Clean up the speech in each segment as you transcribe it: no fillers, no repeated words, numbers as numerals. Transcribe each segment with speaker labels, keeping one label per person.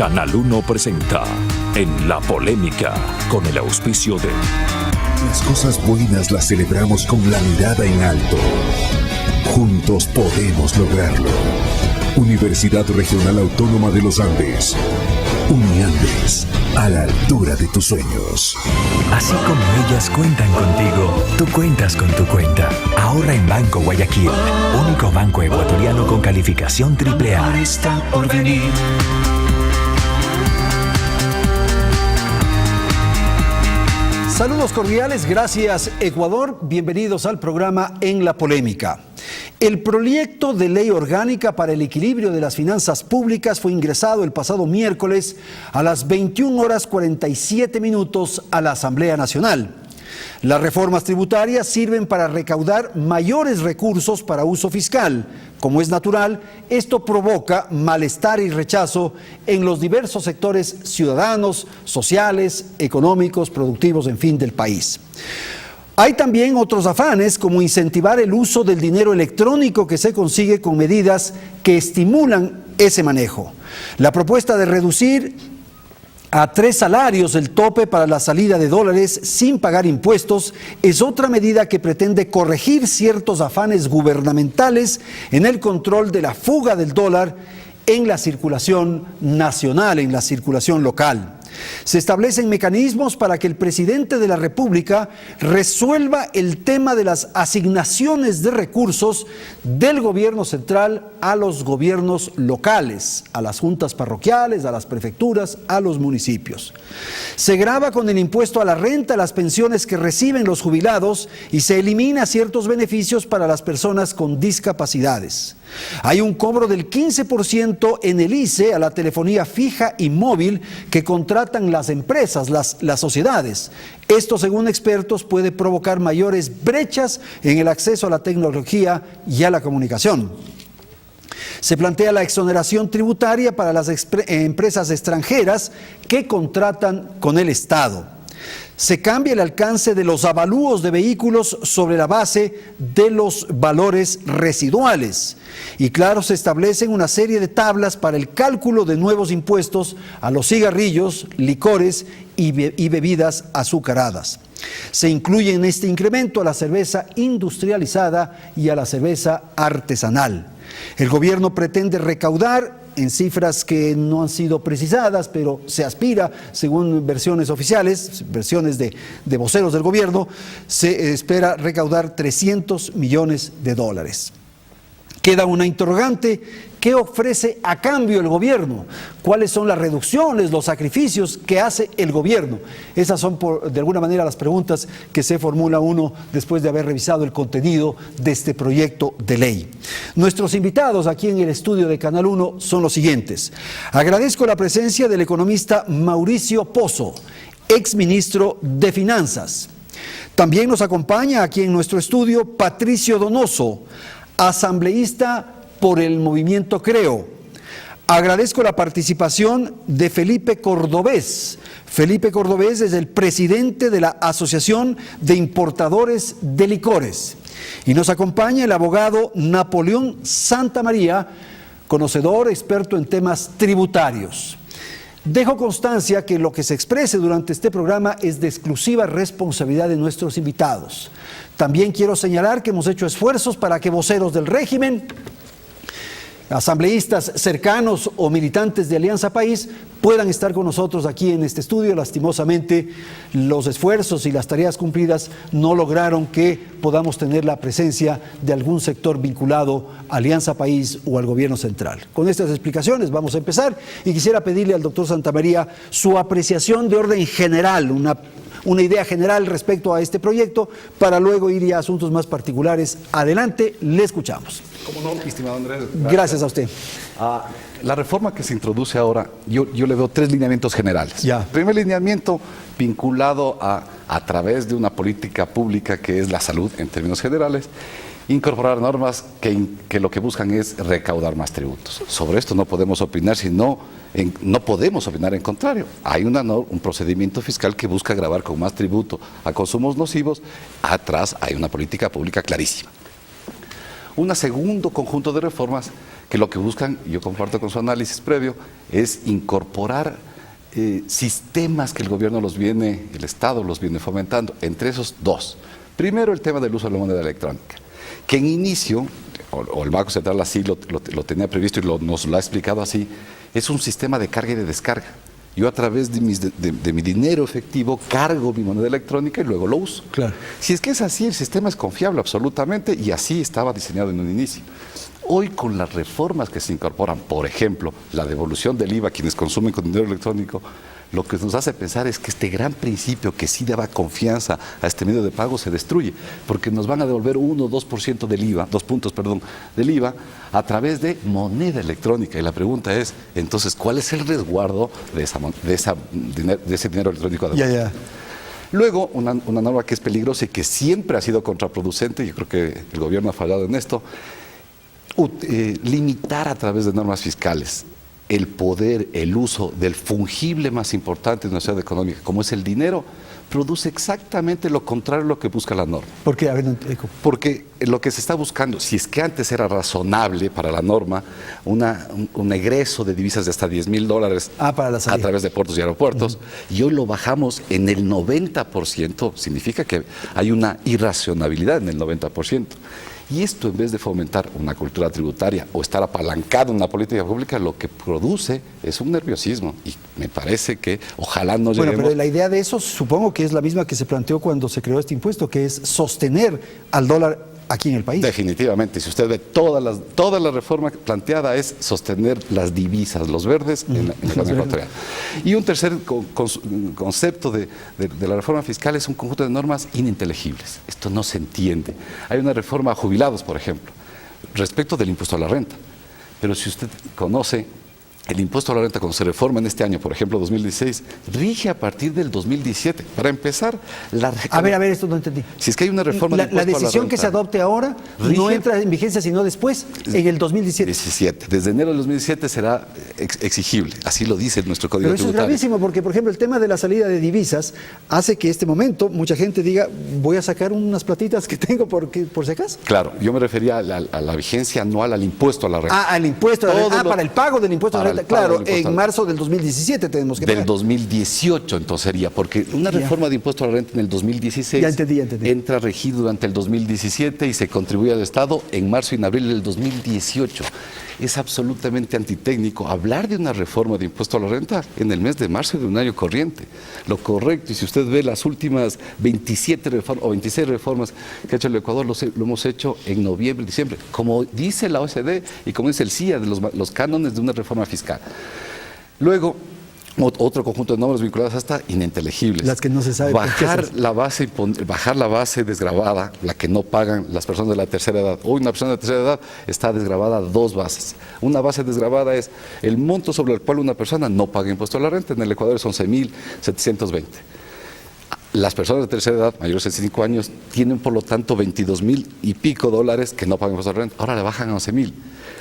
Speaker 1: Canal 1 presenta En la Polémica, con el auspicio de...
Speaker 2: Las cosas buenas las celebramos con la mirada en alto. Juntos podemos lograrlo. Universidad Regional Autónoma de los Andes. Uniandes, a la altura de tus sueños.
Speaker 3: Así como ellas cuentan contigo, tú cuentas con tu cuenta. Ahorra en Banco Guayaquil, único banco ecuatoriano con calificación AAA.
Speaker 4: Está por venir.
Speaker 5: Saludos cordiales, gracias Ecuador, bienvenidos al programa En la Polémica. El proyecto de ley orgánica para el equilibrio de las finanzas públicas fue ingresado el pasado miércoles a las 21:47 a la Asamblea Nacional. Las reformas tributarias sirven para recaudar mayores recursos para uso fiscal. Como es natural, esto provoca malestar y rechazo en los diversos sectores ciudadanos, sociales, económicos, productivos, en fin, del país. Hay también otros afanes, como incentivar el uso del dinero electrónico que se consigue con medidas que estimulan ese manejo. La propuesta de reducir a 3 salarios el tope para la salida de dólares sin pagar impuestos es otra medida que pretende corregir ciertos afanes gubernamentales en el control de la fuga del dólar en la circulación nacional, en la circulación local. Se establecen mecanismos para que el presidente de la República resuelva el tema de las asignaciones de recursos del gobierno central a los gobiernos locales, a las juntas parroquiales, a las prefecturas, a los municipios. Se grava con el impuesto a la renta las pensiones que reciben los jubilados y se elimina ciertos beneficios para las personas con discapacidades. Hay un cobro del 15% en el ICE a la telefonía fija y móvil que contratan las empresas, las sociedades. Esto, según expertos, puede provocar mayores brechas en el acceso a la tecnología y a la comunicación. Se plantea la exoneración tributaria para las empresas extranjeras que contratan con el Estado. Se cambia el alcance de los avalúos de vehículos sobre la base de los valores residuales. Y claro, se establecen una serie de tablas para el cálculo de nuevos impuestos a los cigarrillos, licores y bebidas azucaradas. Se incluye en este incremento a la cerveza industrializada y a la cerveza artesanal. El gobierno pretende recaudar en cifras que no han sido precisadas, pero se aspira, según versiones oficiales, versiones de voceros del gobierno, se espera recaudar 300 millones de dólares. Queda una interrogante: ¿qué ofrece a cambio el gobierno? ¿Cuáles son las reducciones, los sacrificios que hace el gobierno? Esas son, de alguna manera, las preguntas que se formula uno después de haber revisado el contenido de este proyecto de ley. Nuestros invitados aquí en el estudio de Canal 1 son los siguientes. Agradezco la presencia del economista Mauricio Pozo, exministro de Finanzas. También nos acompaña aquí en nuestro estudio Patricio Donoso, asambleísta por el movimiento Creo. Agradezco la participación de Felipe Cordobés. Felipe Cordobés es el presidente de la Asociación de Importadores de Licores. Y nos acompaña el abogado Napoleón Santamaría, conocedor, experto en temas tributarios. Dejo constancia que lo que se exprese durante este programa es de exclusiva responsabilidad de nuestros invitados. También quiero señalar que hemos hecho esfuerzos para que voceros del régimen, asambleístas cercanos o militantes de Alianza País puedan estar con nosotros aquí en este estudio. Lastimosamente, los esfuerzos y las tareas cumplidas no lograron que podamos tener la presencia de algún sector vinculado a Alianza País o al gobierno central. Con estas explicaciones vamos a empezar y quisiera pedirle al doctor Santamaría su apreciación de orden general, una idea general respecto a este proyecto, para luego ir ya a asuntos más particulares. Adelante, le escuchamos.
Speaker 6: ¿Cómo no, estimado Andrés?
Speaker 5: Gracias a usted.
Speaker 6: La reforma que se introduce ahora, yo le veo 3 lineamientos generales.
Speaker 5: Ya.
Speaker 6: Primer lineamiento vinculado a través de una política pública que es la salud en términos generales, incorporar normas que lo que buscan es recaudar más tributos. Sobre esto no podemos opinar, no podemos opinar en contrario. Hay un procedimiento fiscal que busca gravar con más tributo a consumos nocivos. Atrás hay una política pública clarísima. Un segundo conjunto de reformas que lo que buscan, yo comparto con su análisis previo, es incorporar sistemas que el gobierno el Estado los viene fomentando, entre esos dos. Primero, el tema del uso de la moneda electrónica, que en inicio, o el Banco Central así lo tenía previsto y nos lo ha explicado así, es un sistema de carga y de descarga. Yo a través de mi dinero efectivo cargo mi moneda electrónica y luego lo uso.
Speaker 5: Claro.
Speaker 6: Si es que es así, el sistema es confiable absolutamente y así estaba diseñado en un inicio. Hoy, con las reformas que se incorporan, por ejemplo, la devolución del IVA a quienes consumen con dinero electrónico, lo que nos hace pensar es que este gran principio que sí daba confianza a este medio de pago se destruye, porque nos van a devolver 1 o 2% del IVA, 2 puntos, perdón, del IVA a través de moneda electrónica. Y la pregunta es, entonces, ¿cuál es el resguardo de ese dinero electrónico?
Speaker 5: Ya.
Speaker 6: Luego, una norma que es peligrosa y que siempre ha sido contraproducente, yo creo que el gobierno ha fallado en esto, limitar a través de normas fiscales el poder, el uso del fungible más importante de nuestra sociedad económica, como es el dinero, produce exactamente lo contrario a lo que busca la norma.
Speaker 5: ¿Por qué? A ver,
Speaker 6: Porque lo que se está buscando, si es que antes era razonable para la norma, un egreso de divisas de hasta $10,000
Speaker 5: para la salida,
Speaker 6: a través de puertos y aeropuertos, y hoy lo bajamos en el 90%, significa que hay una irracionalidad en el 90%. Y esto, en vez de fomentar una cultura tributaria o estar apalancado en una política pública, lo que produce es un nerviosismo. Y me parece que ojalá no lleguemos...
Speaker 5: Bueno, pero la idea de eso supongo que es la misma que se planteó cuando se creó este impuesto, que es sostener al dólar aquí en el país.
Speaker 6: Definitivamente. Si usted ve toda la reforma planteada es sostener las divisas, los verdes, en la economía ecuatoriana. Y un tercer concepto de la reforma fiscal es un conjunto de normas ininteligibles. Esto no se entiende. Hay una reforma a jubilados, por ejemplo, respecto del impuesto a la renta. Pero si usted conoce, el impuesto a la renta, cuando se reforma en este año, por ejemplo, 2016, rige a partir del 2017. Para empezar,
Speaker 5: A ver, esto no entendí.
Speaker 6: Si es que hay una reforma del impuesto
Speaker 5: la decisión que se adopte ahora no entra en vigencia sino después, en el 2017.
Speaker 6: Desde enero del 2017 será exigible, así lo dice nuestro Código
Speaker 5: Pero eso
Speaker 6: Tributario.
Speaker 5: es gravísimo porque, por ejemplo, el tema de la salida de divisas hace que este momento mucha gente diga, voy a sacar unas platitas que tengo por si acaso.
Speaker 6: Claro, yo me refería a la vigencia anual al impuesto a la renta.
Speaker 5: Al impuesto a la renta. Para el pago del impuesto a la renta. Claro, en marzo del 2017 tenemos que pagar.
Speaker 6: Del 2018 entonces sería, porque una reforma de impuesto a la renta en el 2016
Speaker 5: ya entendí.
Speaker 6: Entra regido durante el 2017 y se contribuye al Estado en marzo y en abril del 2018. Es absolutamente antitécnico hablar de una reforma de impuesto a la renta en el mes de marzo de un año corriente. Lo correcto, y si usted ve las últimas 27 reformas o 26 reformas que ha hecho el Ecuador, lo hemos hecho en noviembre y diciembre, como dice la OECD y como dice el CIA, de los cánones de una reforma fiscal. Luego, otro conjunto de normas vinculadas hasta ininteligibles.
Speaker 5: Las que no se sabe.
Speaker 6: Bajar la base desgravada, la que no pagan las personas de la tercera edad. Hoy una persona de la tercera edad está desgravada 2 bases. Una base desgravada es el monto sobre el cual una persona no paga impuesto a la renta. En el Ecuador es 11.720. Las personas de tercera edad, mayores de 65 años, tienen por lo tanto 22,000 y pico dólares que no pagan impuesto a la renta. Ahora le bajan a 11,000.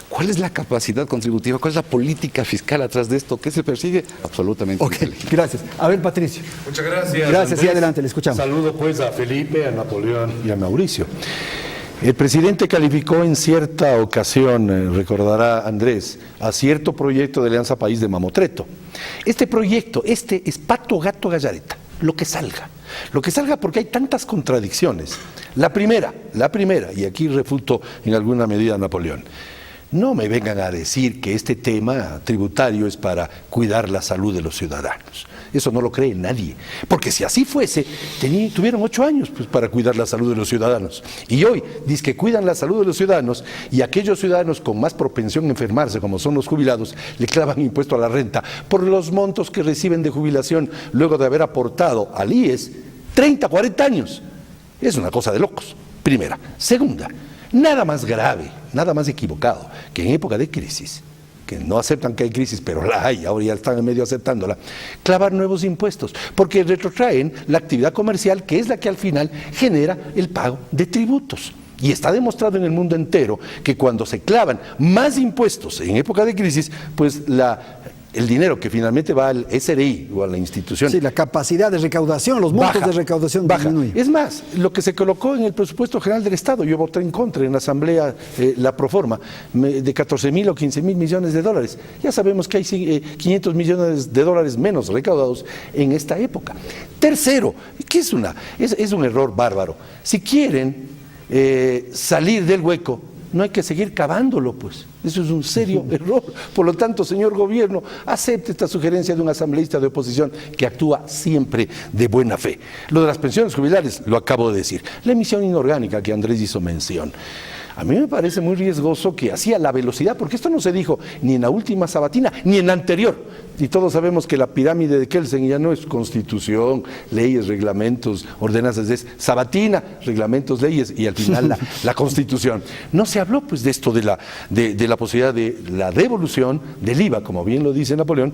Speaker 6: ¿Cuál es la capacidad contributiva? ¿Cuál es la política fiscal atrás de esto? ¿Qué se persigue? Absolutamente inteligible.
Speaker 5: Gracias. A ver, Patricio.
Speaker 4: Muchas gracias.
Speaker 5: Gracias,
Speaker 4: Andrés.
Speaker 5: y adelante, le escuchamos.
Speaker 4: Saludo pues a Felipe, a Napoleón y a Mauricio. El presidente calificó en cierta ocasión, recordará Andrés, a cierto proyecto de Alianza País de Mamotreto. Este proyecto, es pato, gato, gallareta, lo que salga porque hay tantas contradicciones. La primera, y aquí refuto en alguna medida a Napoleón. No me vengan a decir que este tema tributario es para cuidar la salud de los ciudadanos. Eso no lo cree nadie. Porque si así fuese, tuvieron 8 años pues, para cuidar la salud de los ciudadanos. Y hoy dice que cuidan la salud de los ciudadanos y aquellos ciudadanos con más propensión a enfermarse, como son los jubilados, le clavan impuesto a la renta por los montos que reciben de jubilación luego de haber aportado al IES 30, 40 años. Es una cosa de locos. Primera. Segunda. Nada más grave, nada más equivocado que en época de crisis, que no aceptan que hay crisis, pero la hay, ahora ya están en medio aceptándola, clavar nuevos impuestos, porque retrotraen la actividad comercial, que es la que al final genera el pago de tributos. Y está demostrado en el mundo entero que cuando se clavan más impuestos en época de crisis, pues la el dinero que finalmente va al SRI o a la institución.
Speaker 5: Sí, la capacidad de recaudación, los montos de recaudación disminuyen.
Speaker 4: Es más, lo que se colocó en el presupuesto general del Estado, yo voté en contra en la Asamblea, la proforma, de 14.000 o 15.000 millones de dólares. Ya sabemos que hay 500 millones de dólares menos recaudados en esta época. Tercero, que es un error bárbaro. Si quieren salir del hueco, no hay que seguir cavándolo, pues. Eso es un serio error. Por lo tanto, señor gobierno, acepte esta sugerencia de un asambleísta de oposición que actúa siempre de buena fe. Lo de las pensiones jubilares, lo acabo de decir. La emisión inorgánica que Andrés hizo mención. A mí me parece muy riesgoso que hacía la velocidad, porque esto no se dijo ni en la última sabatina, ni en la anterior. Y todos sabemos que la pirámide de Kelsen ya no es constitución, leyes, reglamentos, ordenanzas, es sabatina, reglamentos, leyes y al final la constitución. No se habló pues de esto de la posibilidad de la devolución del IVA, como bien lo dice Napoleón,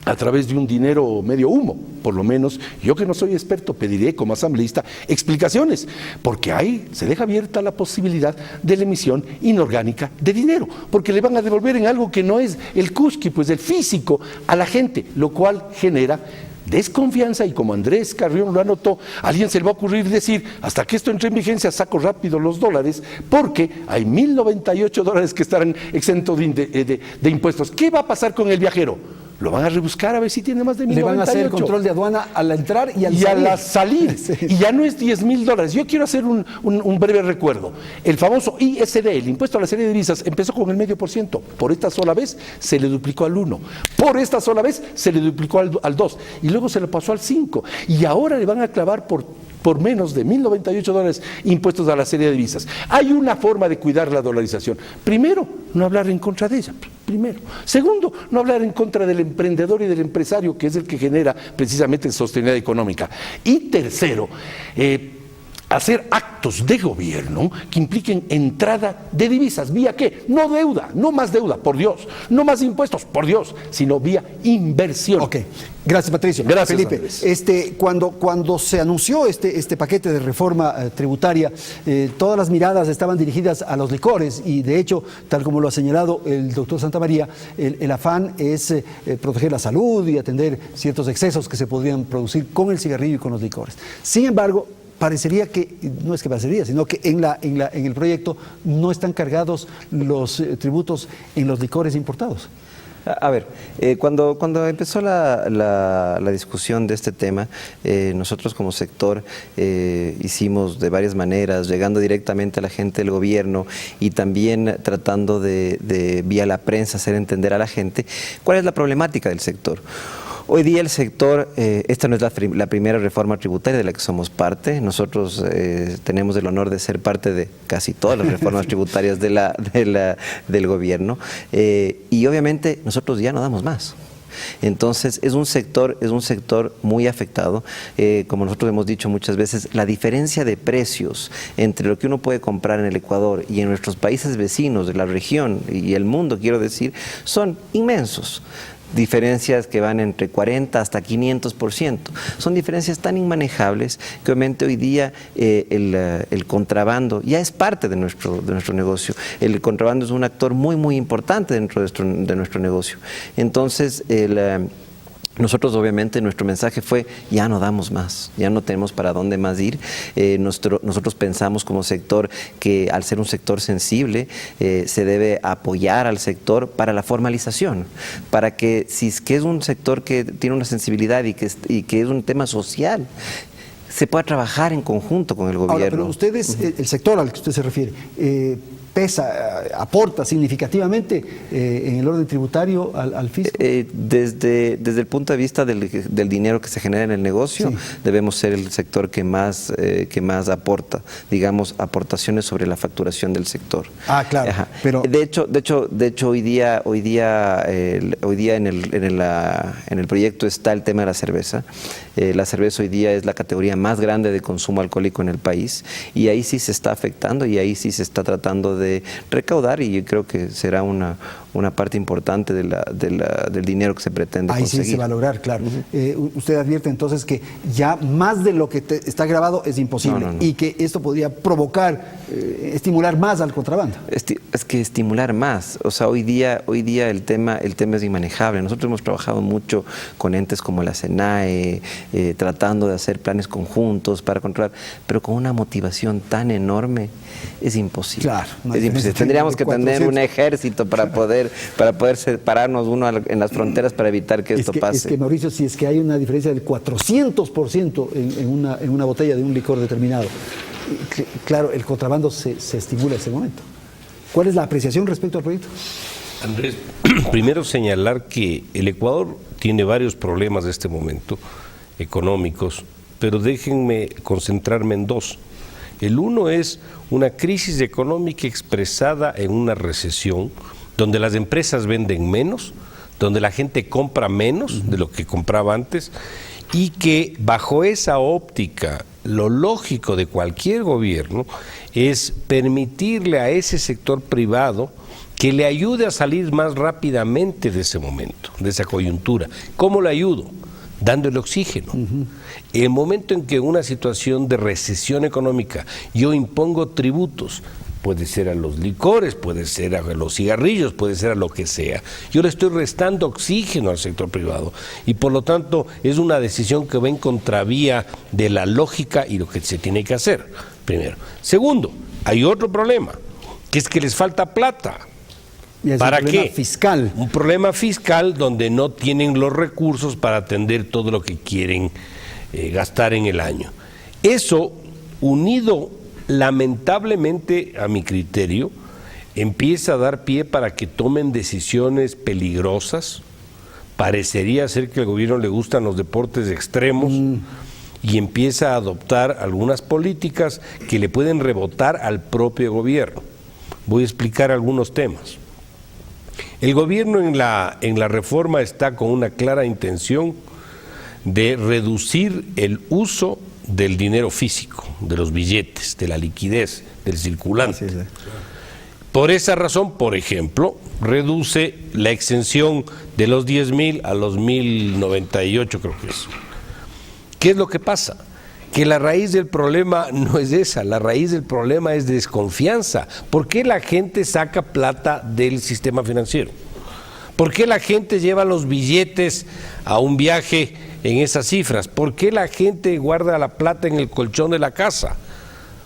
Speaker 4: a través de un dinero medio humo. Por lo menos yo, que no soy experto, pediré como asambleísta explicaciones, porque ahí se deja abierta la posibilidad de la emisión inorgánica de dinero, porque le van a devolver en algo que no es el cusqui, pues el físico, a la gente, lo cual genera desconfianza. Y como Andrés Carrión lo anotó, a alguien se le va a ocurrir decir: hasta que esto entre en vigencia saco rápido los dólares, porque hay 1.098 dólares que estarán exentos de impuestos. ¿Qué va a pasar con el viajero? Lo van a rebuscar a ver si tiene más de 1.098.
Speaker 5: Le van a hacer control de aduana al entrar y al salir.
Speaker 4: A la salir. Sí. Y ya no es 10.000 dólares. Yo quiero hacer un breve recuerdo. El famoso ISD, el impuesto a la serie de divisas, empezó con el 0,5%. Por esta sola vez se le duplicó al 1%. Por esta sola vez se le duplicó al 2%. Y luego se le pasó al 5%. Y ahora le van a clavar por menos de 1.098 dólares impuestos a la serie de divisas. Hay una forma de cuidar la dolarización. Primero, no hablar en contra de ella. Primero. Segundo, no hablar en contra del emprendedor y del empresario, que es el que genera precisamente sostenibilidad económica. Y tercero, hacer actos de gobierno que impliquen entrada de divisas. ¿Vía qué? No deuda, no más deuda, por Dios. No más impuestos, por Dios, sino vía inversión.
Speaker 5: Ok, gracias Patricio.
Speaker 4: Gracias,
Speaker 5: Felipe.
Speaker 4: Andrés.
Speaker 5: Cuando se anunció este paquete de reforma tributaria, todas las miradas estaban dirigidas a los licores y de hecho, tal como lo ha señalado el doctor Santamaría, el afán es proteger la salud y atender ciertos excesos que se podrían producir con el cigarrillo y con los licores. Sin embargo, parecería que, no es que parecería, sino que en el proyecto no están cargados los tributos en los licores importados.
Speaker 7: A ver, cuando empezó la discusión de este tema, nosotros como sector hicimos de varias maneras, llegando directamente a la gente del gobierno y también tratando de vía la prensa hacer entender a la gente cuál es la problemática del sector. Hoy día el sector, esta no es la primera reforma tributaria de la que somos parte. Nosotros tenemos el honor de ser parte de casi todas las reformas tributarias del gobierno y obviamente nosotros ya no damos más. Entonces es un sector muy afectado. Como nosotros hemos dicho muchas veces, la diferencia de precios entre lo que uno puede comprar en el Ecuador y en nuestros países vecinos de la región y el mundo, quiero decir, son inmensos. Diferencias que van entre 40 hasta 500%. Son diferencias tan inmanejables que obviamente hoy día el contrabando ya es parte de nuestro negocio. El contrabando es un actor muy importante dentro de nuestro negocio. Entonces, nosotros obviamente nuestro mensaje fue: ya no damos más, ya no tenemos para dónde más ir. Nosotros pensamos como sector que al ser un sector sensible se debe apoyar al sector para la formalización, para que si es que es un sector que tiene una sensibilidad y que es un tema social, se pueda trabajar en conjunto con el gobierno.
Speaker 5: Ahora, pero ustedes, el sector al que usted se refiere, aporta significativamente en el orden tributario al fisco.
Speaker 7: Desde el punto de vista del dinero que se genera en el negocio, sí, debemos ser el sector que más aporta, digamos, aportaciones sobre la facturación del sector.
Speaker 5: Ah, claro. Pero
Speaker 7: de hecho hoy día en el proyecto está el tema de la cerveza. La cerveza hoy día es la categoría más grande de consumo alcohólico en el país y ahí sí se está afectando y ahí sí se está tratando de recaudar y yo creo que será una una parte importante del dinero que se pretende
Speaker 5: Ahí
Speaker 7: conseguir.
Speaker 5: sí se va a lograr, claro. Usted advierte entonces que ya más de lo que está grabado es imposible y que esto podría provocar, estimular más al contrabando.
Speaker 7: Es que estimular más, o sea, hoy día el tema es inmanejable. Nosotros hemos trabajado mucho con entes como la SENAE, tratando de hacer planes conjuntos para controlar, pero con una motivación tan enorme es imposible.
Speaker 5: Claro,
Speaker 7: es imposible. Tendríamos que tener un ejército para poder separarnos uno en las fronteras para evitar que esto pase.
Speaker 5: Es que, Mauricio, si es que hay una diferencia del 400% en una botella de un licor determinado, claro, el contrabando se estimula en ese momento. ¿Cuál es la apreciación respecto al proyecto?
Speaker 8: Andrés, primero señalar que el Ecuador tiene varios problemas de este momento económicos, pero déjenme concentrarme en dos. El uno es una crisis económica expresada en una recesión, donde las empresas venden menos, donde la gente compra menos de lo que compraba antes, y que bajo esa óptica, lo lógico de cualquier gobierno es permitirle a ese sector privado que le ayude a salir más rápidamente de ese momento, de esa coyuntura. ¿Cómo le ayudo? Dándole oxígeno. El momento en que en una situación de recesión económica yo impongo tributos, puede ser a los licores, puede ser a los cigarrillos, puede ser a lo que sea, yo le estoy restando oxígeno al sector privado y por lo tanto es una decisión que va en contravía de la lógica y lo que se tiene que hacer, primero. Segundo, hay otro problema, que es que les falta plata. ¿Para qué? Un problema fiscal. Un problema fiscal donde no tienen los recursos para atender todo lo que quieren gastar en el año. Eso, unido lamentablemente a mi criterio, empieza a dar pie para que tomen decisiones peligrosas. Parecería ser que al gobierno le gustan los deportes extremos y empieza a adoptar algunas políticas que le pueden rebotar al propio gobierno. Voy a explicar algunos temas. El gobierno en la reforma está con una clara intención de reducir el uso del dinero físico, de los billetes, de la liquidez, del circulante. Sí. Por esa razón, por ejemplo, reduce la exención de los 10.000 a los 1.098, creo que es. ¿Qué es lo que pasa? Que la raíz del problema no es esa, la raíz del problema es desconfianza. ¿Por qué la gente saca plata del sistema financiero? ¿Por qué la gente lleva los billetes a un viaje en esas cifras? ¿Por qué la gente guarda la plata en el colchón de la casa?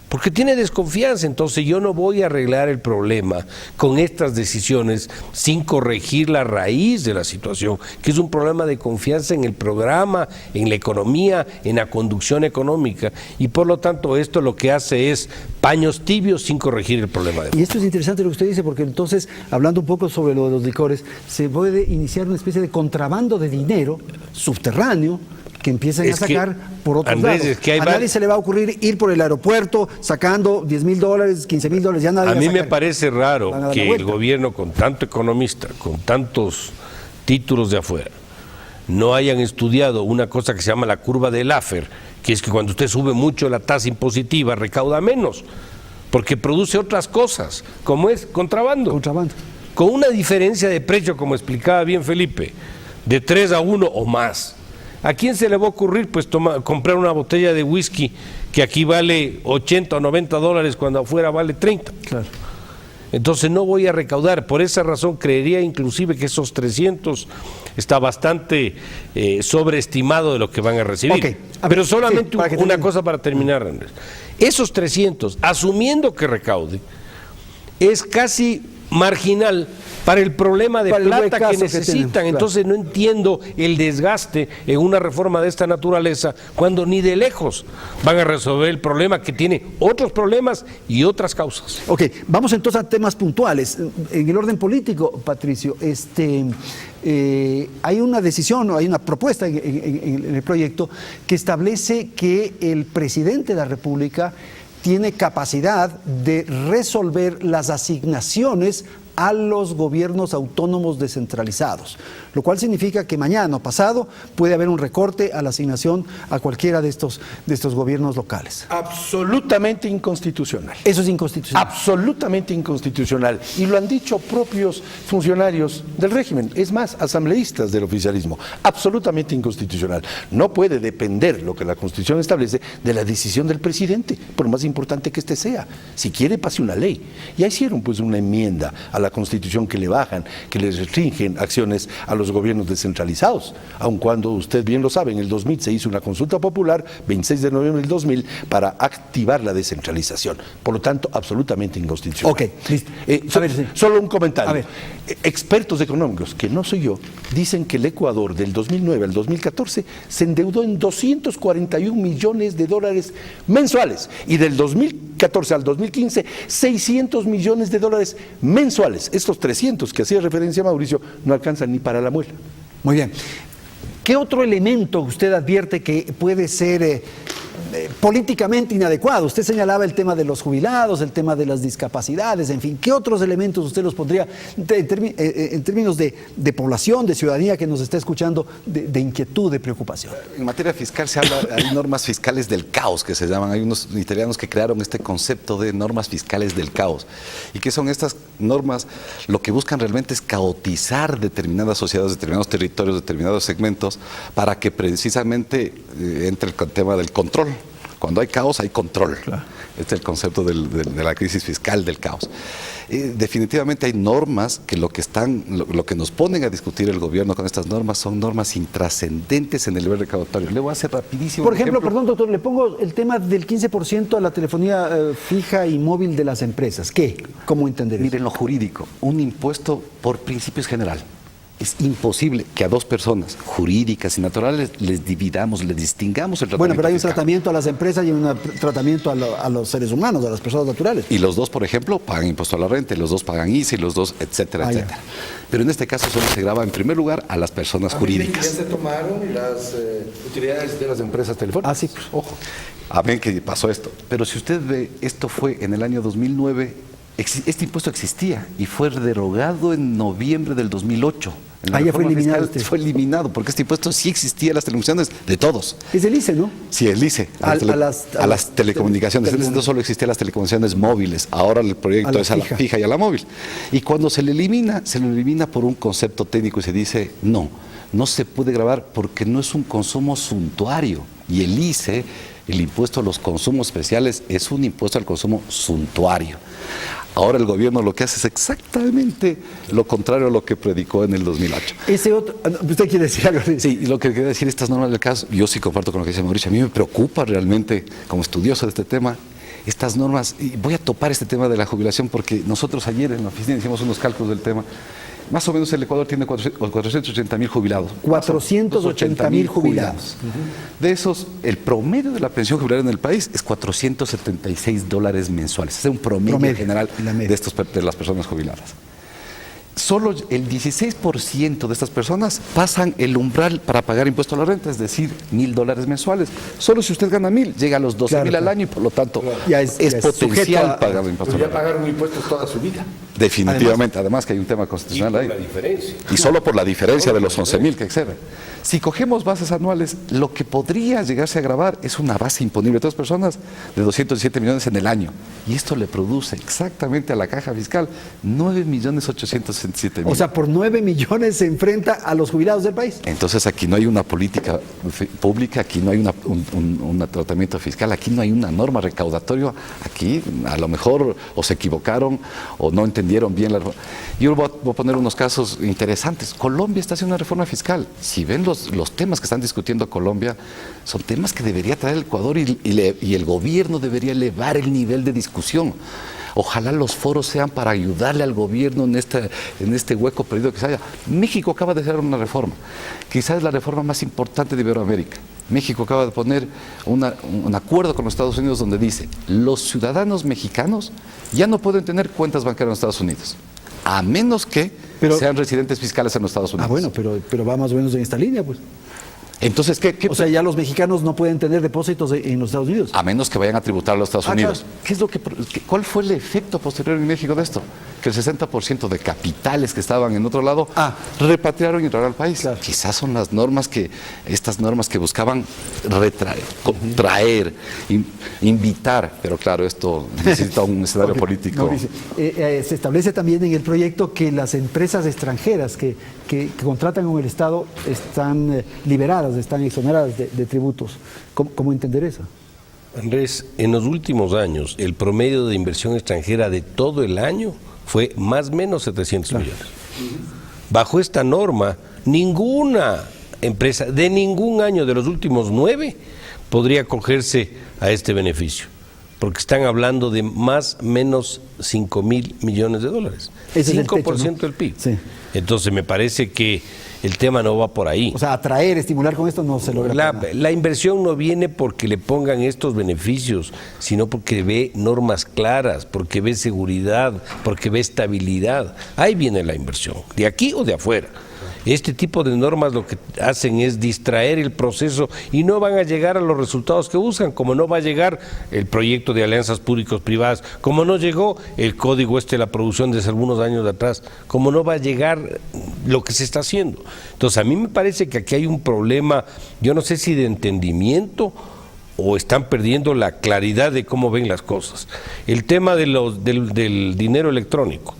Speaker 8: Porque tiene desconfianza. Entonces yo no voy a arreglar el problema con estas decisiones sin corregir la raíz de la situación, que es un problema de confianza en el programa, en la economía, en la conducción económica, y por lo tanto esto lo que hace es paños tibios sin corregir el problema.
Speaker 5: Y esto es interesante lo que usted dice, porque entonces, hablando un poco sobre lo de los licores, se puede iniciar una especie de contrabando de dinero subterráneo que empiecen a sacar por otros lados. A nadie se le va a ocurrir ir por el aeropuerto sacando $10.000, $15.000, ya nadie.
Speaker 8: A mí me parece raro que el gobierno, con tanto economista, con tantos títulos de afuera, no hayan estudiado una cosa que se llama la curva de Laffer, que es que cuando usted sube mucho la tasa impositiva, recauda menos, porque produce otras cosas, como es contrabando. Con una diferencia de precio, como explicaba bien Felipe, de 3-1 o más. ¿A quién se le va a ocurrir pues comprar una botella de whisky que aquí vale 80 o 90 dólares cuando afuera vale 30? Claro. Entonces no voy a recaudar. Por esa razón creería inclusive que esos 300 está bastante sobreestimado de lo que van a recibir. Okay. Pero solamente una cosa para terminar, Andrés. Esos 300, asumiendo que recaude, es casi marginal para el problema de plata que necesitan. Entonces no entiendo el desgaste en una reforma de esta naturaleza cuando ni de lejos van a resolver el problema que tiene otros problemas y otras causas.
Speaker 5: Ok, vamos entonces a temas puntuales. En el orden político, Patricio, hay una decisión o hay una propuesta en el proyecto que establece que el presidente de la República tiene capacidad de resolver las asignaciones a los gobiernos autónomos descentralizados, lo cual significa que mañana o pasado puede haber un recorte a la asignación a cualquiera de estos gobiernos locales.
Speaker 4: Absolutamente inconstitucional.
Speaker 5: Eso es inconstitucional.
Speaker 4: Absolutamente inconstitucional. Y lo han dicho propios funcionarios del régimen, es más, asambleístas del oficialismo. Absolutamente inconstitucional. No puede depender lo que la Constitución establece de la decisión del presidente, por más importante que éste sea. Si quiere, pase una ley. Ya hicieron pues una enmienda a la Constitución que le bajan, que le restringen acciones a los gobiernos descentralizados, aun cuando usted bien lo sabe, en el 2000 se hizo una consulta popular, 26 de noviembre del 2000, para activar la descentralización. Por lo tanto, absolutamente inconstitucional.
Speaker 5: Ok, listo.
Speaker 4: Solo un comentario.
Speaker 5: A ver.
Speaker 4: Expertos económicos, que no soy yo, dicen que el Ecuador del 2009 al 2014 se endeudó en 241 millones de dólares mensuales y del 2014 al 2015 600 millones de dólares mensuales. Estos 300 que hacía referencia Mauricio no alcanzan ni para la muela.
Speaker 5: Muy bien. ¿Qué otro elemento usted advierte que puede ser políticamente inadecuado? Usted señalaba el tema de los jubilados, el tema de las discapacidades, en fin. ¿Qué otros elementos usted los pondría en términos de población, de ciudadanía que nos está escuchando, de inquietud, de preocupación?
Speaker 6: En materia fiscal se habla, hay normas fiscales del caos que se llaman. Hay unos italianos que crearon este concepto de normas fiscales del caos. ¿Y qué son estas normas? Lo que buscan realmente es caotizar determinadas sociedades, determinados territorios, determinados segmentos, para que precisamente entre el tema del control. Cuando hay caos, hay control. Claro. Este es el concepto de la crisis fiscal, del caos. Definitivamente hay normas que lo que nos ponen a discutir el gobierno con estas normas son normas intrascendentes en el nivel recaudatorio. Le voy a hacer rapidísimo.
Speaker 5: Por ejemplo, perdón, doctor, le pongo el tema del 15% a la telefonía fija y móvil de las empresas. ¿Qué? ¿Cómo entender eso?
Speaker 6: Miren, lo jurídico, un impuesto por principio es general. Es imposible que a dos personas jurídicas y naturales les dividamos, les distingamos el tratamiento.
Speaker 5: Bueno, pero hay un
Speaker 6: fiscal.
Speaker 5: Tratamiento a las empresas y un tratamiento a los seres humanos, a las personas naturales.
Speaker 6: Y los dos, por ejemplo, pagan impuesto a la renta, y los dos pagan ICE, y los dos, etcétera, etcétera. Pero en este caso solo se grava en primer lugar a las personas jurídicas.
Speaker 4: Ya se tomaron las utilidades de las empresas telefónicas.
Speaker 5: Ah, sí, pues, ojo.
Speaker 6: Amén que pasó esto. Pero si usted ve, esto fue en el año 2009, este impuesto existía y fue derogado en noviembre del 2008.
Speaker 5: Ya fue eliminado.
Speaker 6: Fue eliminado porque este impuesto sí existía en las telecomunicaciones de todos.
Speaker 5: Es el ICE, ¿no?
Speaker 6: Sí, el ICE. A las telecomunicaciones. Entonces no solo existían las telecomunicaciones móviles, ahora el proyecto es a la fija y a la móvil. Y cuando se lo elimina por un concepto técnico y se dice, no se puede gravar porque no es un consumo suntuario. Y el ICE, el impuesto a los consumos especiales, es un impuesto al consumo suntuario. Ahora el gobierno lo que hace es exactamente lo contrario a lo que predicó en el 2008.
Speaker 5: ¿Usted quiere decir algo?
Speaker 6: Sí, y lo que quiero decir, estas normas del caso, yo sí comparto con lo que dice Mauricio, a mí me preocupa realmente, como estudioso de este tema, estas normas, y voy a topar este tema de la jubilación porque nosotros ayer en la oficina hicimos unos cálculos del tema. Más o menos el Ecuador tiene 480.000 jubilados.
Speaker 5: 480.000 jubilados.
Speaker 6: De esos, el promedio de la pensión jubilaria en el país es $476 mensuales. Es un promedio general de las personas jubiladas. Solo el 16% de estas personas pasan el umbral para pagar impuesto a la renta, es decir, $1,000 mensuales. Solo si usted gana 1,000, llega a los 12,000 al año y por lo tanto es potencial pagar impuesto a la renta.
Speaker 4: Ya pagaron impuestos toda su vida.
Speaker 6: Definitivamente, además que hay un tema constitucional ahí. Y solo por la diferencia de los 11,000 que exceden. Si cogemos bases anuales, lo que podría llegarse a gravar es una base imponible de todas personas de 217 millones en el año. Y esto le produce exactamente a la caja fiscal 9.867.000.
Speaker 5: O sea, por 9 millones se enfrenta a los jubilados del país.
Speaker 6: Entonces aquí no hay una política pública, aquí no hay un tratamiento fiscal, aquí no hay una norma recaudatoria. Aquí a lo mejor o se equivocaron o no entendieron bien la reforma. Yo voy a poner unos casos interesantes. Colombia está haciendo una reforma fiscal. Si ven los temas que están discutiendo Colombia, son temas que debería traer el Ecuador y el gobierno debería elevar el nivel de discusión. Ojalá los foros sean para ayudarle al gobierno en este hueco perdido que se haya. México acaba de hacer una reforma, quizás la reforma más importante de Iberoamérica. México acaba de poner un acuerdo con los Estados Unidos donde dice, los ciudadanos mexicanos ya no pueden tener cuentas bancarias en los Estados Unidos, a menos que sean residentes fiscales en los Estados Unidos.
Speaker 5: Ah, bueno, pero va más o menos en esta línea, pues.
Speaker 6: Entonces,
Speaker 5: o sea, ya los mexicanos no pueden tener depósitos en los Estados Unidos.
Speaker 6: A menos que vayan a tributar a los Estados Unidos.
Speaker 5: Claro.
Speaker 6: ¿Cuál fue el efecto posterior en México de esto? que el 60% de capitales que estaban en otro lado repatriaron y entraron al país.
Speaker 5: Claro.
Speaker 6: Quizás son estas normas que buscaban traer, invitar, pero claro, esto necesita un escenario político.
Speaker 5: Mauricio, se establece también en el proyecto que las empresas extranjeras que contratan con el Estado están liberadas, están exoneradas de tributos. ¿Cómo entender eso?
Speaker 8: Andrés, en los últimos años, el promedio de inversión extranjera de todo el año fue más o menos 700 millones. Bajo esta norma, ninguna empresa de ningún año de los últimos 9 podría acogerse a este beneficio, porque están hablando de más o menos 5.000 millones de dólares.
Speaker 5: Ese es el
Speaker 8: 5%
Speaker 5: techo, ¿no?
Speaker 8: del PIB.
Speaker 5: Sí.
Speaker 8: Entonces me parece que el tema no va por ahí.
Speaker 5: O sea, atraer, estimular con esto no se logra.
Speaker 8: La inversión no viene porque le pongan estos beneficios, sino porque ve normas claras, porque ve seguridad, porque ve estabilidad. Ahí viene la inversión, de aquí o de afuera. Este tipo de normas lo que hacen es distraer el proceso y no van a llegar a los resultados que buscan, como no va a llegar el proyecto de alianzas públicos-privadas, como no llegó el código de la producción desde algunos años de atrás, como no va a llegar lo que se está haciendo. Entonces a mí me parece que aquí hay un problema, yo no sé si de entendimiento o están perdiendo la claridad de cómo ven las cosas. El tema de del dinero electrónico.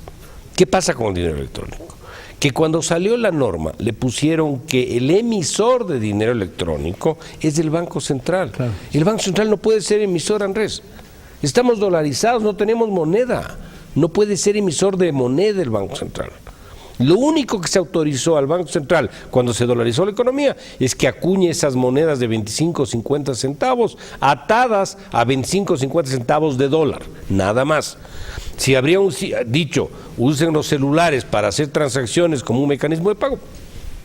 Speaker 8: ¿Qué pasa con el dinero electrónico? Que cuando salió la norma le pusieron que el emisor de dinero electrónico es el Banco Central. Claro. El Banco Central no puede ser emisor, Andrés. Estamos dolarizados, no tenemos moneda. No puede ser emisor de moneda el Banco Central. Lo único que se autorizó al Banco Central cuando se dolarizó la economía es que acuñe esas monedas de 25 o 50 centavos atadas a 25 o 50 centavos de dólar, nada más. Si habría dicho, usen los celulares para hacer transacciones como un mecanismo de pago,